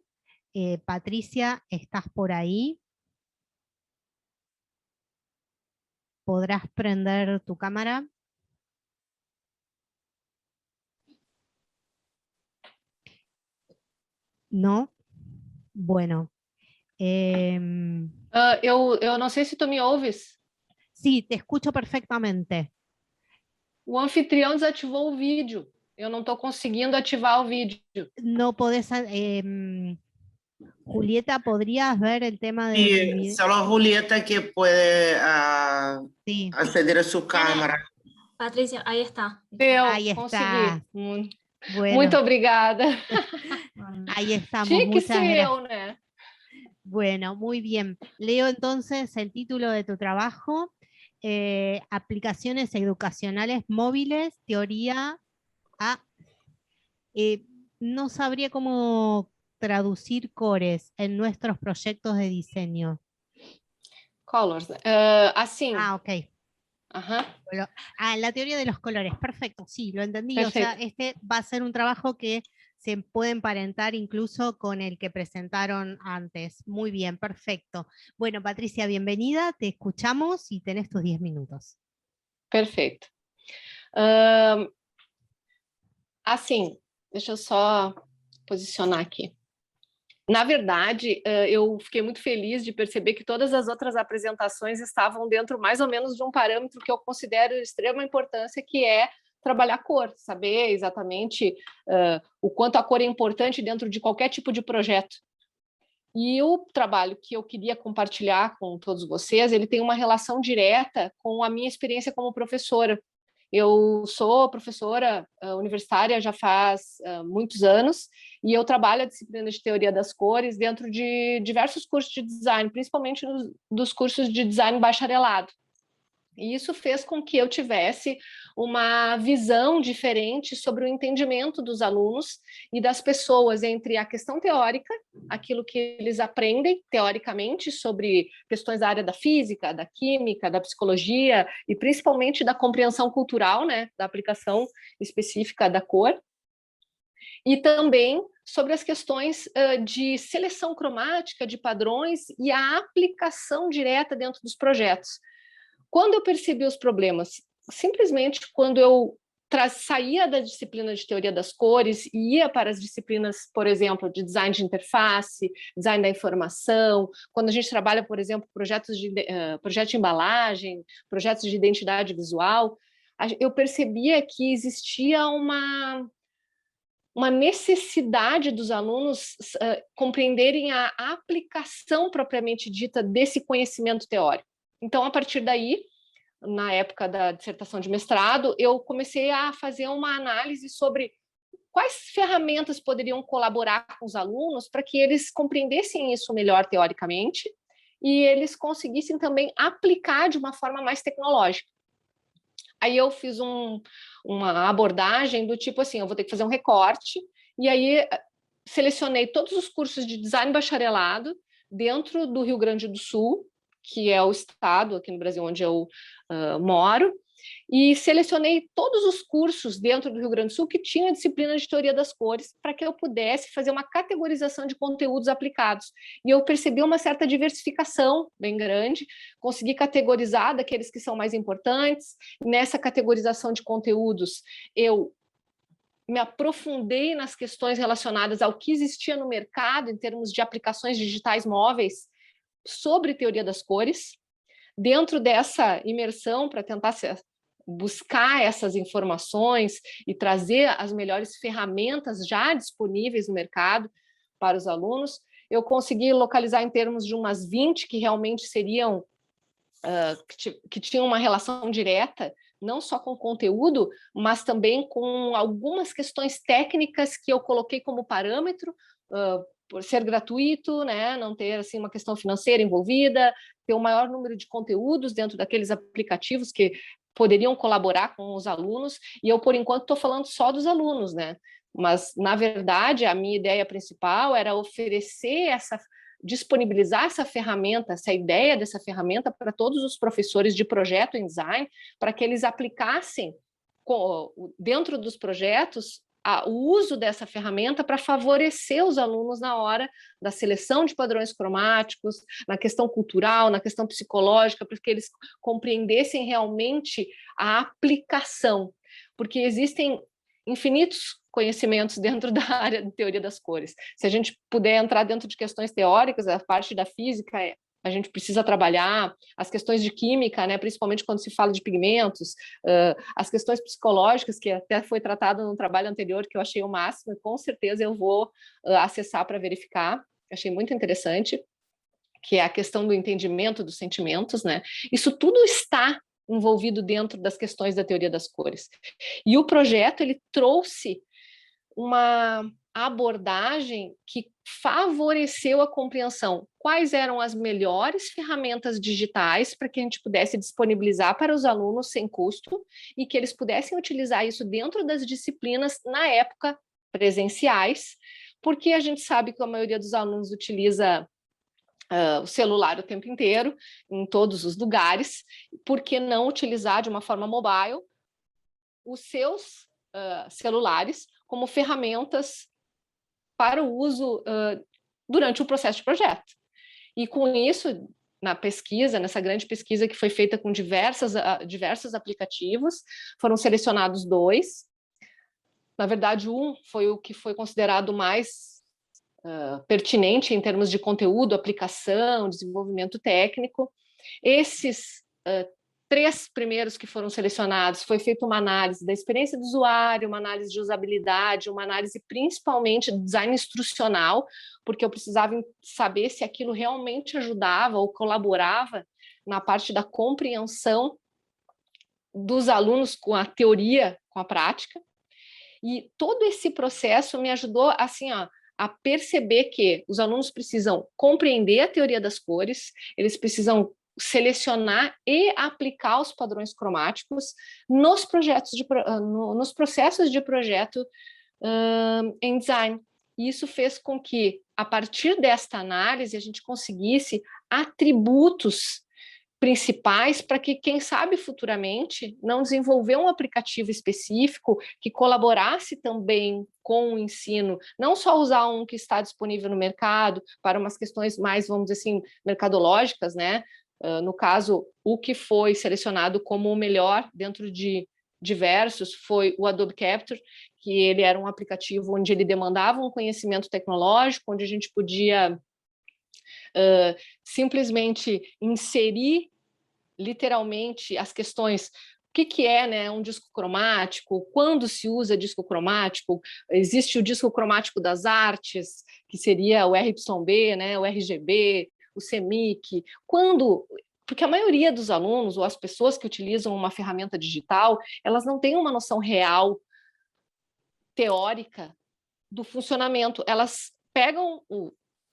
Speaker 1: Patricia, ¿estás por ahí? ¿Podrás prender tu cámara? ¿No? Bueno.
Speaker 10: Eu não sei se tu me ouves.
Speaker 1: Sí, te escucho perfectamente.
Speaker 10: O anfitrião desativou o vídeo. Eu não estou conseguindo ativar o vídeo.
Speaker 1: No podés... Julieta, ¿podrías ver el tema de...
Speaker 7: Sí, solo Julieta que puede
Speaker 1: sí.
Speaker 7: acceder a su cámara.
Speaker 5: Patricia, ahí está.
Speaker 1: Ahí está.
Speaker 10: Consegui.
Speaker 1: Bueno.
Speaker 10: Muito obrigada.
Speaker 1: Ahí estamos.
Speaker 10: Tinha que
Speaker 1: muchas
Speaker 10: ser
Speaker 1: gracias.
Speaker 10: eu, né?
Speaker 1: Bueno, muy bien. Leo entonces el título de tu trabajo. Aplicaciones educacionales móviles, teoría a... no sabría cómo traducir cores en nuestros proyectos de diseño.
Speaker 10: Colors. Assim.
Speaker 1: Ah, ok.
Speaker 10: Ajá.
Speaker 1: La teoría de los colores, perfecto, sí, lo entendí.
Speaker 10: Perfecto.
Speaker 1: O sea, este va a ser un trabajo que se puede emparentar incluso con el que presentaron antes. Muy bien, perfecto. Bueno, Patricia, bienvenida, te escuchamos y tenés tus 10 minutos.
Speaker 10: Perfeito. Assim, deixa eu só posicionar aqui. Na verdade, eu fiquei muito feliz de perceber que todas as outras apresentações estavam dentro mais ou menos de um parâmetro que eu considero de extrema importância, que é trabalhar cor, saber exatamente o quanto a cor é importante dentro de qualquer tipo de projeto. E o trabalho que eu queria compartilhar com todos vocês, ele tem uma relação direta com a minha experiência como professora. Eu sou professora universitária já faz muitos anos e eu trabalho a disciplina de teoria das cores dentro de diversos cursos de design, principalmente dos cursos de design bacharelado. E isso fez com que eu tivesse uma visão diferente sobre o entendimento dos alunos e das pessoas entre a questão teórica, aquilo que eles aprendem teoricamente sobre questões da área da física, da química, da psicologia e principalmente da compreensão cultural, né, da aplicação específica da cor, e também sobre as questões de seleção cromática, de padrões e a aplicação direta dentro dos projetos. Quando eu percebi os problemas, simplesmente quando eu saía da disciplina de teoria das cores e ia para as disciplinas, por exemplo, de design de interface, design da informação, quando a gente trabalha, por exemplo, projeto de embalagem, projetos de identidade visual, eu percebia que existia uma necessidade dos alunos compreenderem a aplicação propriamente dita desse conhecimento teórico. Então, a partir daí, na época da dissertação de mestrado, eu comecei a fazer uma análise sobre quais ferramentas poderiam colaborar com os alunos para que eles compreendessem isso melhor teoricamente e eles conseguissem também aplicar de uma forma mais tecnológica. Aí eu fiz uma abordagem do tipo assim, eu vou ter que fazer um recorte, e aí selecionei todos os cursos de design bacharelado dentro do Rio Grande do Sul, que é o estado aqui no Brasil onde eu moro, e selecionei todos os cursos dentro do Rio Grande do Sul que tinham a disciplina de teoria das cores, para que eu pudesse fazer uma categorização de conteúdos aplicados. E eu percebi uma certa diversificação bem grande, consegui categorizar daqueles que são mais importantes. Nessa categorização de conteúdos, eu me aprofundei nas questões relacionadas ao que existia no mercado em termos de aplicações digitais móveis sobre teoria das cores. Dentro dessa imersão, para tentar buscar essas informações e trazer as melhores ferramentas já disponíveis no mercado para os alunos, eu consegui localizar em termos de umas 20 que realmente seriam, que tinham uma relação direta, não só com o conteúdo, mas também com algumas questões técnicas que eu coloquei como parâmetro, por ser gratuito, né, não ter assim, uma questão financeira envolvida, ter o maior número de conteúdos dentro daqueles aplicativos que poderiam colaborar com os alunos, e eu, por enquanto, estou falando só dos alunos, né? Mas, na verdade, a minha ideia principal era disponibilizar essa ferramenta, essa ideia dessa ferramenta para todos os professores de projeto em design, para que eles aplicassem dentro dos projetos o uso dessa ferramenta para favorecer os alunos na hora da seleção de padrões cromáticos, na questão cultural, na questão psicológica, para que eles compreendessem realmente a aplicação, porque existem infinitos conhecimentos dentro da área de teoria das cores. Se a gente puder entrar dentro de questões teóricas, a parte da física, a gente precisa trabalhar as questões de química, né, principalmente quando se fala de pigmentos, as questões psicológicas, que até foi tratado no trabalho anterior, que eu achei o máximo, e com certeza eu vou acessar para verificar, achei muito interessante, que é a questão do entendimento dos sentimentos, né? Isso tudo está envolvido dentro das questões da teoria das cores. E o projeto, ele trouxe uma abordagem que favoreceu a compreensão quais eram as melhores ferramentas digitais para que a gente pudesse disponibilizar para os alunos sem custo e que eles pudessem utilizar isso dentro das disciplinas na época presenciais, porque a gente sabe que a maioria dos alunos utiliza o celular o tempo inteiro, em todos os lugares. Por que não utilizar de uma forma mobile os seus celulares como ferramentas para o uso durante o processo de projeto? E com isso, na pesquisa, nessa grande pesquisa que foi feita com diversos aplicativos, foram selecionados 2. Na verdade, um foi o que foi considerado mais pertinente em termos de conteúdo, aplicação, desenvolvimento técnico. Esses 3 primeiros que foram selecionados, foi feita uma análise da experiência do usuário, uma análise de usabilidade, uma análise principalmente do design instrucional, porque eu precisava saber se aquilo realmente ajudava ou colaborava na parte da compreensão dos alunos com a teoria, com a prática. E todo esse processo me ajudou assim, a perceber que os alunos precisam compreender a teoria das cores, eles precisam selecionar e aplicar os padrões cromáticos nos processos de projeto em design. E isso fez com que, a partir desta análise, a gente conseguisse atributos principais para que, quem sabe, futuramente, não desenvolver um aplicativo específico que colaborasse também com o ensino, não só usar um que está disponível no mercado para umas questões mais, vamos dizer assim, mercadológicas, né? No caso, o que foi selecionado como o melhor dentro de diversos foi o Adobe Capture, que ele era um aplicativo onde ele demandava um conhecimento tecnológico, onde a gente podia simplesmente inserir literalmente as questões, o que é, né, um disco cromático, quando se usa disco cromático, existe o disco cromático das artes, que seria o RYB, né, o RGB, o CMYK, porque a maioria dos alunos ou as pessoas que utilizam uma ferramenta digital, elas não têm uma noção real, teórica, do funcionamento. Elas pegam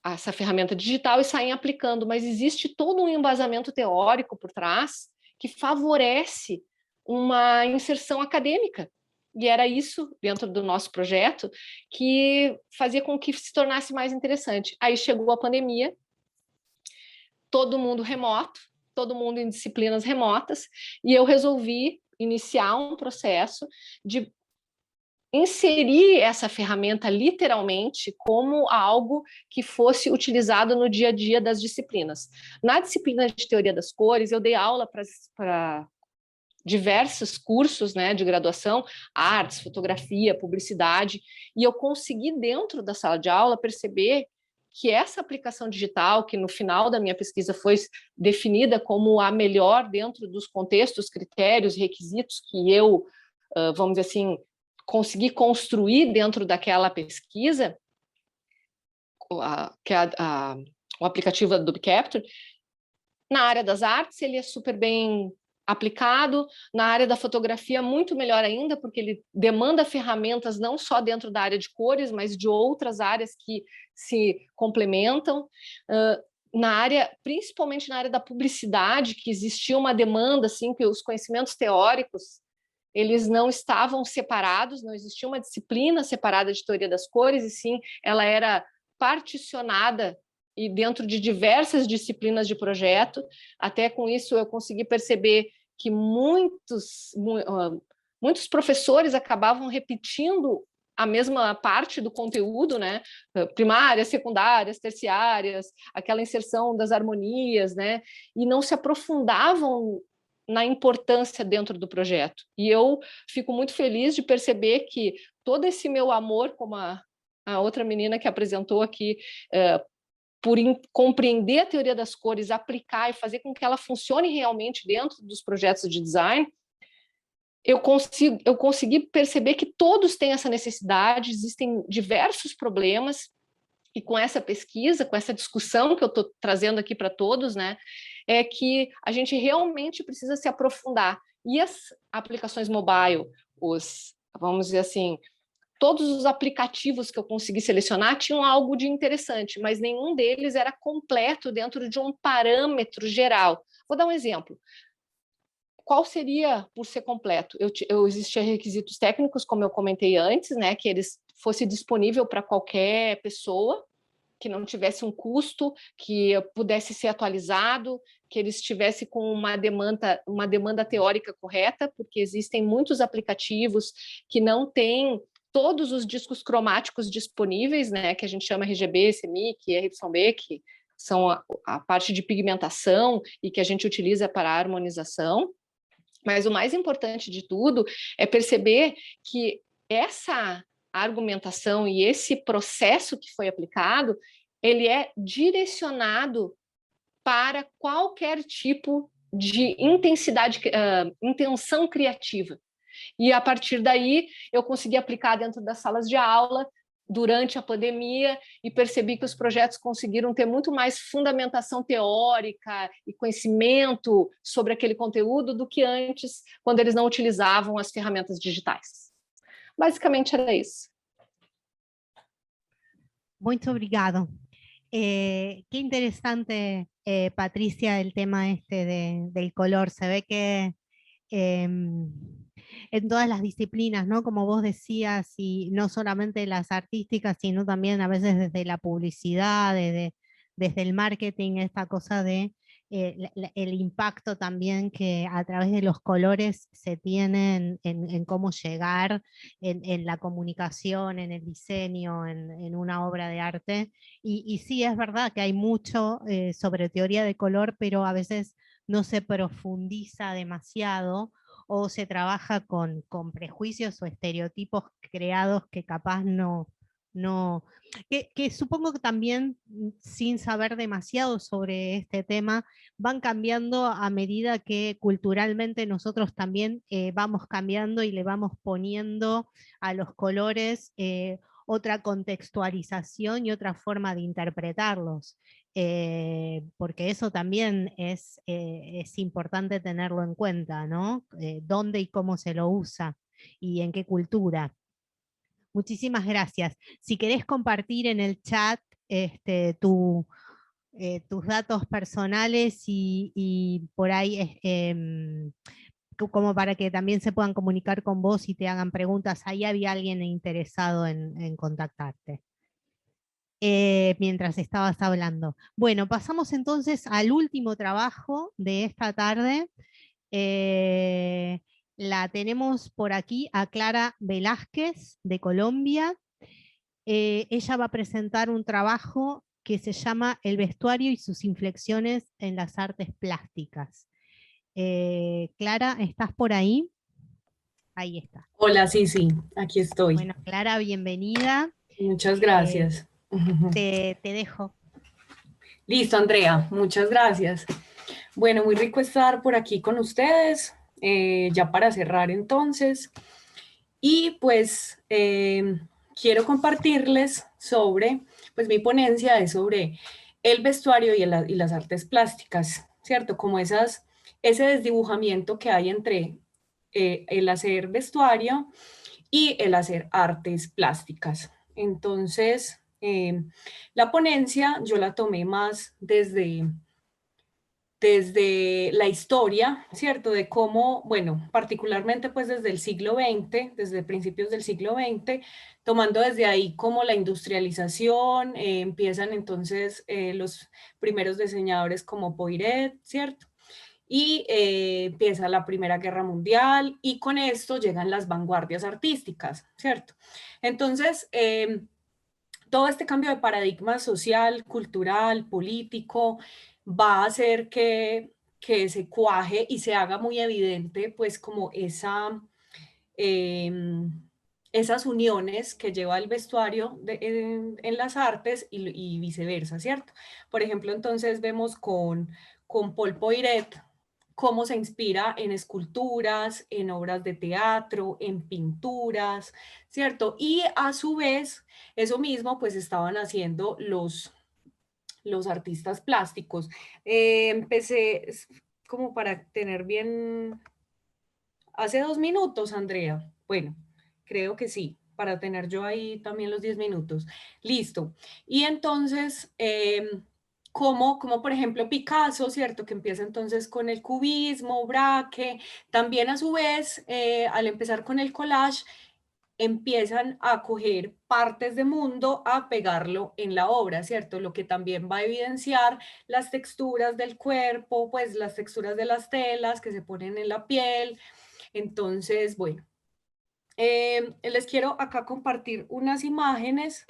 Speaker 10: essa ferramenta digital e saem aplicando, mas existe todo um embasamento teórico por trás que favorece uma inserção acadêmica. E era isso, dentro do nosso projeto, que fazia com que se tornasse mais interessante. Aí chegou a pandemia, todo mundo remoto, todo mundo em disciplinas remotas, e eu resolvi iniciar um processo de inserir essa ferramenta literalmente como algo que fosse utilizado no dia a dia das disciplinas. Na disciplina de teoria das cores, eu dei aula para diversos cursos, né, de graduação, artes, fotografia, publicidade, e eu consegui dentro da sala de aula perceber que essa aplicação digital, que no final da minha pesquisa foi definida como a melhor dentro dos contextos, critérios, requisitos que eu, vamos dizer assim, consegui construir dentro daquela pesquisa, que é o aplicativo Adobe Capture. Na área das artes, ele é super bem aplicado, na área da fotografia, muito melhor ainda, porque ele demanda ferramentas não só dentro da área de cores, mas de outras áreas que se complementam. Na área, principalmente na área da publicidade, que existia uma demanda, assim, que os conhecimentos teóricos eles não estavam separados, não existia uma disciplina separada de teoria das cores, e sim, ela era particionada e dentro de diversas disciplinas de projeto. Até com isso eu consegui perceber que muitos professores acabavam repetindo a mesma parte do conteúdo, né? Primárias, secundárias, terciárias, aquela inserção das harmonias, né? E não se aprofundavam na importância dentro do projeto. E eu fico muito feliz de perceber que todo esse meu amor, como a outra menina que apresentou aqui, por compreender a teoria das cores, aplicar e fazer com que ela funcione realmente dentro dos projetos de design, eu consegui perceber que todos têm essa necessidade, existem diversos problemas, e com essa pesquisa, com essa discussão que eu estou trazendo aqui para todos, né, é que a gente realmente precisa se aprofundar. E as aplicações mobile, vamos dizer assim, todos os aplicativos que eu consegui selecionar tinham algo de interessante, mas nenhum deles era completo dentro de um parâmetro geral. Vou dar um exemplo. Qual seria por ser completo? Existiam requisitos técnicos, como eu comentei antes, né, que eles fosse disponível para qualquer pessoa, que não tivesse um custo, que pudesse ser atualizado, que ele estivesse com uma demanda teórica correta, porque existem muitos aplicativos que não têm todos os discos cromáticos disponíveis, né, que a gente chama RGB, CMYK, RYB, que são a parte de pigmentação e que a gente utiliza para a harmonização. Mas o mais importante de tudo é perceber que essa argumentação e esse processo que foi aplicado, ele é direcionado para qualquer tipo de intenção criativa. E a partir daí eu consegui aplicar dentro das salas de aula durante a pandemia e percebi que os projetos conseguiram ter muito mais fundamentação teórica e conhecimento sobre aquele conteúdo do que antes, quando eles não utilizavam as ferramentas digitais. Basicamente era isso.
Speaker 1: Muito obrigado. Qué interesante, Patricia, el tema del color. Se ve que en todas las disciplinas, ¿no? Como vos decías, y no solamente las artísticas, sino también a veces desde la publicidad, desde el marketing, esta cosa de el impacto también que a través de los colores se tienen en cómo llegar en la comunicación, en el diseño, en una obra de arte. Y sí, es verdad que hay mucho sobre teoría de color, pero a veces no se profundiza demasiado o se trabaja con prejuicios o estereotipos creados que capaz que supongo que también, sin saber demasiado sobre este tema, van cambiando a medida que culturalmente nosotros también vamos cambiando y le vamos poniendo a los colores otra contextualización y otra forma de interpretarlos. Porque eso también es importante tenerlo en cuenta, ¿no? Dónde y cómo se lo usa y en qué cultura. Muchísimas gracias. Si querés compartir en el chat tus datos personales y por ahí como para que también se puedan comunicar con vos y te hagan preguntas, ahí había alguien interesado en contactarte. Mientras estabas hablando. Bueno, pasamos entonces al último trabajo de esta tarde. la tenemos por aquí a Clara Velázquez de Colombia. Ella va a presentar un trabajo que se llama El vestuario y sus inflexiones en las artes plásticas. Clara, ¿estás por ahí? Ahí está.
Speaker 11: Hola, sí, aquí estoy.
Speaker 1: Bueno, Clara, bienvenida.
Speaker 11: Muchas gracias.
Speaker 1: Te dejo.
Speaker 11: Listo, Andrea, muchas gracias. Bueno, muy rico estar por aquí con ustedes, ya para cerrar entonces. Y pues quiero compartirles sobre, pues mi ponencia es sobre el vestuario y las artes plásticas, ¿cierto? Como ese desdibujamiento que hay entre el hacer vestuario y el hacer artes plásticas. Entonces, la ponencia yo la tomé más desde la historia, ¿cierto? De cómo, bueno, particularmente pues desde el siglo XX, desde principios del siglo XX, tomando desde ahí como la industrialización, empiezan entonces los primeros diseñadores como Poiret, ¿cierto? Y empieza la Primera Guerra Mundial y con esto llegan las vanguardias artísticas, ¿cierto? Entonces, todo este cambio de paradigma social, cultural, político, va a hacer que se cuaje y se haga muy evidente, pues, como esas uniones que lleva el vestuario en las artes y viceversa, ¿cierto? Por ejemplo, entonces vemos con Paul Poiret cómo se inspira en esculturas, en obras de teatro, en pinturas, ¿cierto? Y a su vez, eso mismo, pues estaban haciendo los artistas plásticos. Empecé como para tener bien... Hace 2 minutos, Andrea. Bueno, creo que sí, para tener yo ahí también los 10 minutos. Listo. Y entonces, como por ejemplo Picasso, ¿cierto? Que empieza entonces con el cubismo, Braque, también a su vez, al empezar con el collage, empiezan a coger partes de mundo a pegarlo en la obra, ¿cierto? Lo que también va a evidenciar las texturas del cuerpo, pues las texturas de las telas que se ponen en la piel. Entonces, bueno, les quiero acá compartir unas imágenes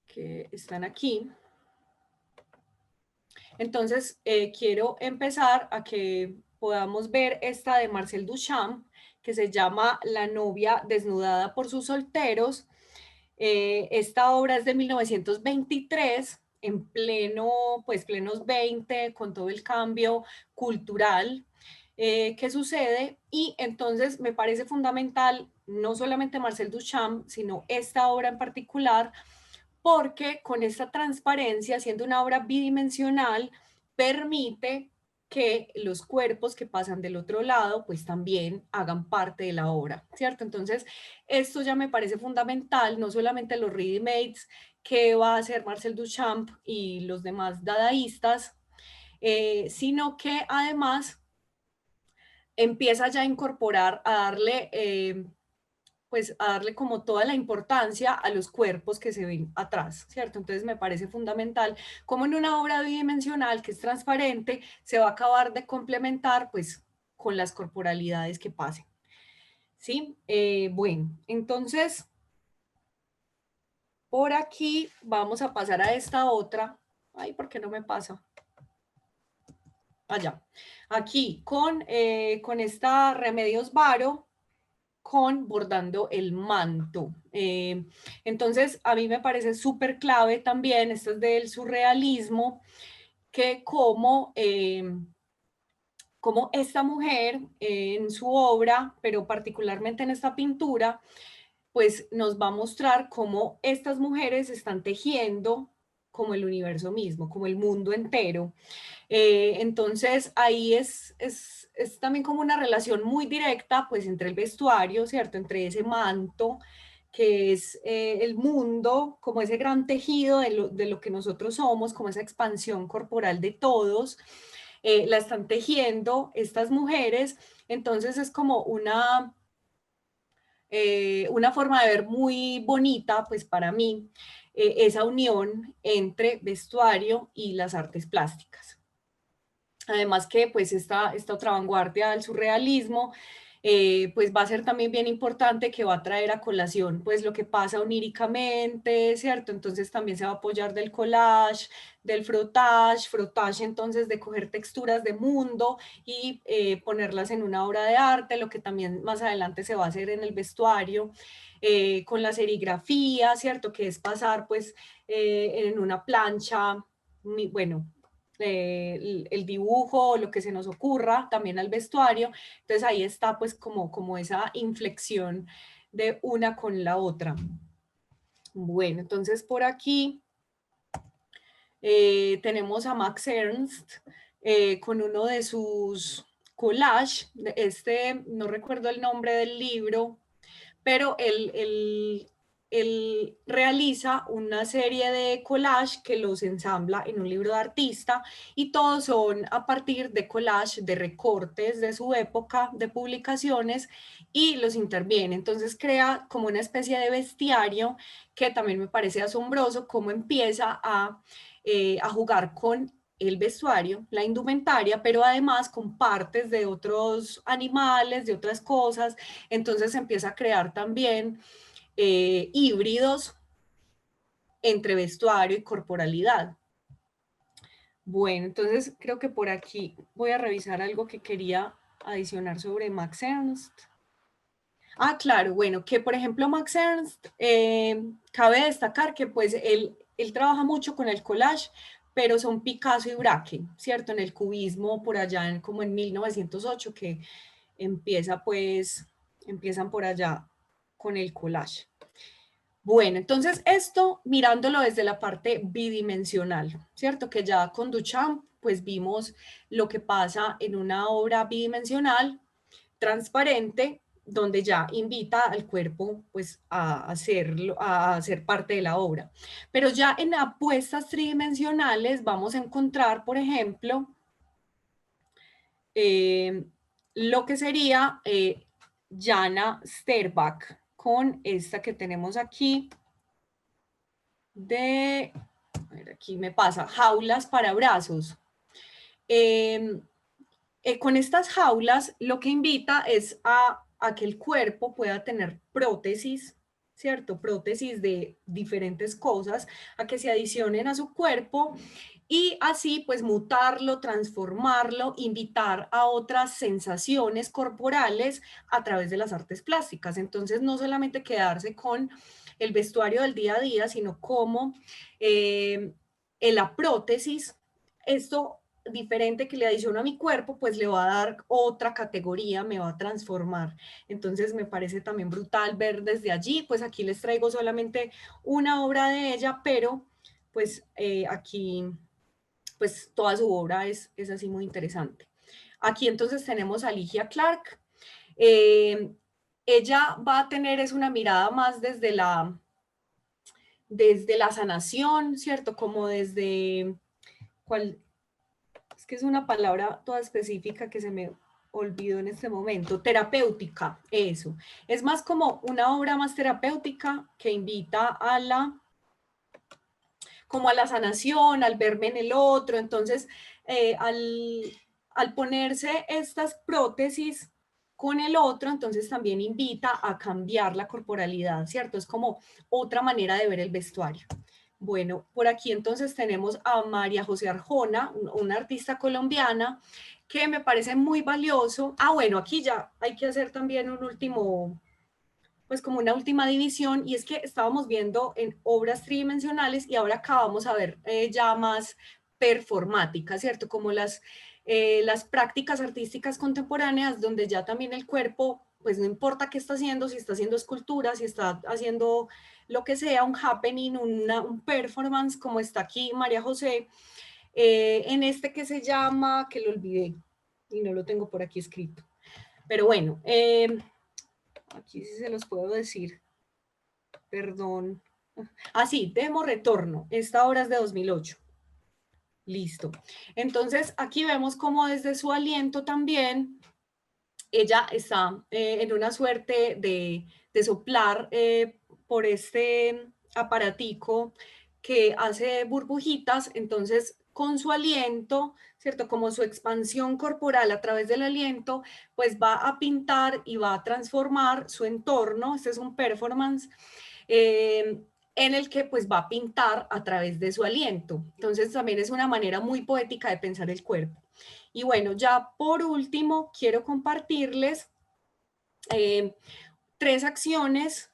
Speaker 11: que están aquí. Entonces, quiero empezar a que podamos ver esta de Marcel Duchamp, que se llama La novia desnudada por sus solteros. Esta obra es de 1923, en plenos 20, con todo el cambio cultural que sucede. Y entonces me parece fundamental, no solamente Marcel Duchamp, sino esta obra en particular, porque con esta transparencia, siendo una obra bidimensional, permite que los cuerpos que pasan del otro lado, pues también hagan parte de la obra, ¿cierto? Entonces, esto ya me parece fundamental, no solamente los ready-mades que va a hacer Marcel Duchamp y los demás dadaístas, sino que además empieza ya a incorporar, a darle como toda la importancia a los cuerpos que se ven atrás, ¿cierto? Entonces me parece fundamental como en una obra bidimensional que es transparente, se va a acabar de complementar pues con las corporalidades que pasen, ¿sí? Bueno, entonces por aquí vamos a pasar a esta otra. Ay, ¿por qué no me pasa? Allá. Aquí con esta Remedios Varo, con Bordando el Manto. Entonces, a mí me parece súper clave también, esto es del surrealismo, que como esta mujer en su obra, pero particularmente en esta pintura, pues nos va a mostrar cómo estas mujeres están tejiendo como el universo mismo, como el mundo entero. Entonces ahí es también como una relación muy directa pues entre el vestuario, ¿cierto? Entre ese manto que es el mundo, como ese gran tejido de lo que nosotros somos, como esa expansión corporal de todos, la están tejiendo estas mujeres. Entonces es como una forma de ver muy bonita pues para mí esa unión entre vestuario y las artes plásticas. Además que pues esta otra vanguardia del surrealismo pues va a ser también bien importante, que va a traer a colación pues lo que pasa oníricamente, ¿cierto? Entonces también se va a apoyar del collage, del frottage entonces de coger texturas de mundo y ponerlas en una obra de arte, lo que también más adelante se va a hacer en el vestuario, con la serigrafía, ¿cierto? Que es pasar pues en una plancha, bueno, el dibujo, lo que se nos ocurra, también al vestuario. Entonces ahí está pues como esa inflexión de una con la otra. Bueno, entonces por aquí tenemos a Max Ernst con uno de sus collages, no recuerdo el nombre del libro, pero él realiza una serie de collages que los ensambla en un libro de artista, y todos son a partir de collages, de recortes de su época, de publicaciones, y los interviene. Entonces crea como una especie de bestiario que también me parece asombroso cómo empieza a jugar con el vestuario, la indumentaria, pero además con partes de otros animales, de otras cosas. Entonces empieza a crear también híbridos entre vestuario y corporalidad. Bueno, entonces creo que por aquí voy a revisar algo que quería adicionar sobre Max Ernst. Ah, claro, bueno, que por ejemplo Max Ernst, cabe destacar que pues él trabaja mucho con el collage, pero son Picasso y Braque, ¿cierto? En el cubismo por allá, como en 1908, que empiezan por allá con el collage. Bueno, entonces esto mirándolo desde la parte bidimensional, ¿cierto? Que ya con Duchamp pues vimos lo que pasa en una obra bidimensional, transparente, donde ya invita al cuerpo pues a ser parte de la obra. Pero ya en apuestas tridimensionales vamos a encontrar, por ejemplo, lo que sería Jana Sterback, con esta que tenemos aquí a ver, aquí me pasa, jaulas para brazos. Con estas jaulas lo que invita es a que el cuerpo pueda tener prótesis, ¿cierto? Prótesis de diferentes cosas, a que se adicionen a su cuerpo y así pues mutarlo, transformarlo, invitar a otras sensaciones corporales a través de las artes plásticas. Entonces no solamente quedarse con el vestuario del día a día, sino como en la prótesis, esto diferente que le adiciono a mi cuerpo, pues le va a dar otra categoría, me va a transformar. Entonces me parece también brutal ver desde allí, pues aquí les traigo solamente una obra de ella, pero pues aquí pues toda su obra es así muy interesante. Aquí entonces tenemos a Lygia Clark. Ella va a tener una mirada más desde la sanación, ¿cierto? Como desde, es que es una palabra toda específica que se me olvidó en este momento, terapéutica, eso. Es más como una obra más terapéutica que invita a la sanación, al verme en el otro. Entonces, al ponerse estas prótesis con el otro, entonces también invita a cambiar la corporalidad, ¿cierto? Es como otra manera de ver el vestuario. Bueno, por aquí entonces tenemos a María José Arjona, una artista colombiana que me parece muy valioso. Ah, bueno, aquí ya hay que hacer también un último, pues como una última división, y es que estábamos viendo en obras tridimensionales y ahora acabamos a ver ya más performáticas, ¿cierto? Como las prácticas artísticas contemporáneas, donde ya también el cuerpo, pues no importa qué está haciendo, si está haciendo escultura, si está haciendo lo que sea, un happening, un performance, como está aquí María José, en este que se llama, que lo olvidé y no lo tengo por aquí escrito. Pero bueno, aquí sí se los puedo decir. Perdón. Ah, sí, Demo Retorno. Esta obra es de 2008. Listo. Entonces, aquí vemos cómo desde su aliento también ella está en una suerte de soplar por este aparatico que hace burbujitas, entonces con su aliento, ¿cierto? Como su expansión corporal a través del aliento, pues va a pintar y va a transformar su entorno. Este es un performance en el que pues va a pintar a través de su aliento. Entonces también es una manera muy poética de pensar el cuerpo. Y bueno, ya por último, quiero compartirles 3 acciones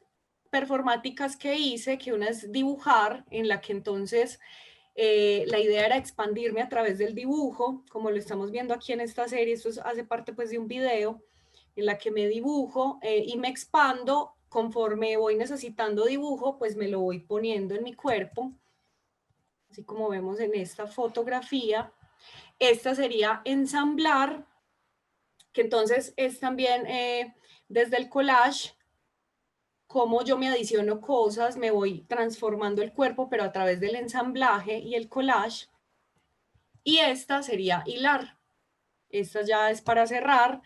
Speaker 11: performáticas que hice, que una es dibujar, en la que entonces la idea era expandirme a través del dibujo, como lo estamos viendo aquí en esta serie. Esto hace parte pues de un video en la que me dibujo y me expando. Conforme voy necesitando dibujo, pues me lo voy poniendo en mi cuerpo, así como vemos en esta fotografía. Esta sería ensamblar, que entonces es también desde el collage, cómo yo me adiciono cosas, me voy transformando el cuerpo, pero a través del ensamblaje y el collage. Y esta sería hilar. Esta ya es para cerrar,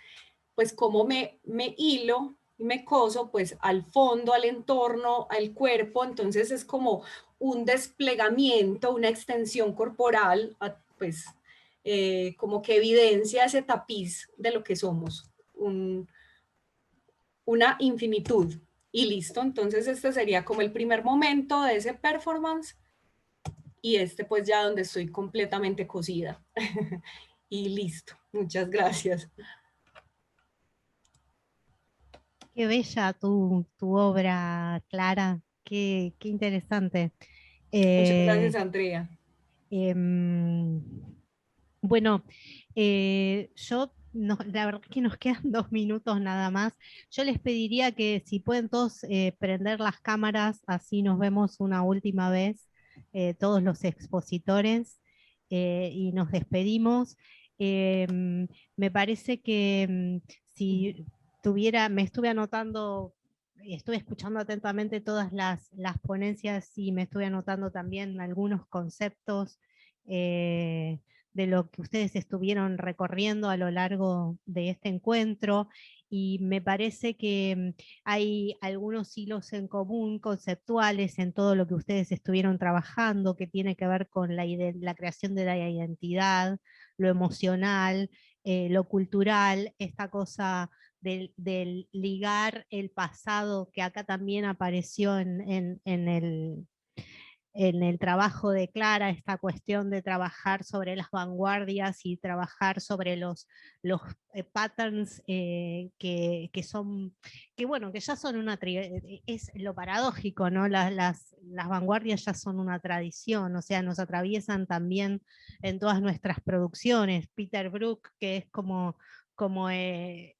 Speaker 11: pues cómo me hilo y me coso pues al fondo, al entorno, al cuerpo. Entonces es como un desplegamiento, una extensión corporal, pues como que evidencia ese tapiz de lo que somos, una infinitud. Y listo, entonces este sería como el primer momento de ese performance, y este pues ya donde estoy completamente cosida. Y listo, muchas gracias.
Speaker 1: Qué bella tu obra, Clara, qué interesante.
Speaker 11: Muchas gracias, Andrea.
Speaker 1: Bueno, la verdad es que nos quedan 2 minutos nada más. Yo les pediría que si pueden todos prender las cámaras, así nos vemos una última vez, todos los expositores, y nos despedimos. Me parece que si me estuve anotando, estuve escuchando atentamente todas las ponencias y me estuve anotando también algunos conceptos de lo que ustedes estuvieron recorriendo a lo largo de este encuentro, y me parece que hay algunos hilos en común conceptuales en todo lo que ustedes estuvieron trabajando, que tiene que ver con la creación de la identidad, lo emocional, lo cultural, esta cosa del ligar el pasado, que acá también apareció en el trabajo de Clara, esta cuestión de trabajar sobre las vanguardias y trabajar sobre los patterns bueno, que ya son es lo paradójico, ¿no? Las vanguardias ya son una tradición, o sea, nos atraviesan también en todas nuestras producciones. Peter Brook, que es como el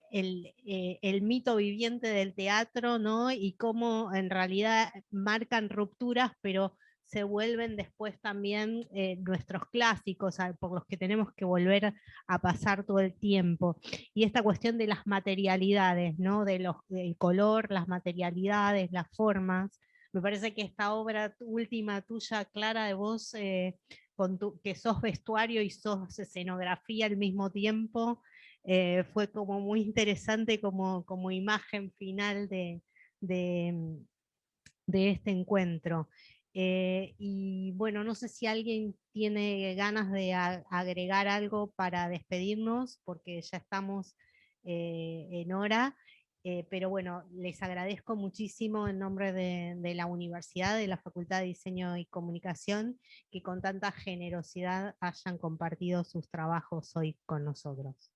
Speaker 1: mito viviente del teatro, ¿no? Y cómo en realidad marcan rupturas, pero se vuelven después también nuestros clásicos, por los que tenemos que volver a pasar todo el tiempo. Y esta cuestión de las materialidades, ¿no? Del color, las materialidades, las formas. Me parece que esta obra última tuya, Clara, de vos, que sos vestuario y sos escenografía al mismo tiempo, fue como muy interesante como imagen final de este encuentro. Y bueno, no sé si alguien tiene ganas de agregar algo para despedirnos, porque ya estamos en hora, pero bueno, les agradezco muchísimo en nombre de la Universidad, de la Facultad de Diseño y Comunicación, que con tanta generosidad hayan compartido sus trabajos hoy con nosotros.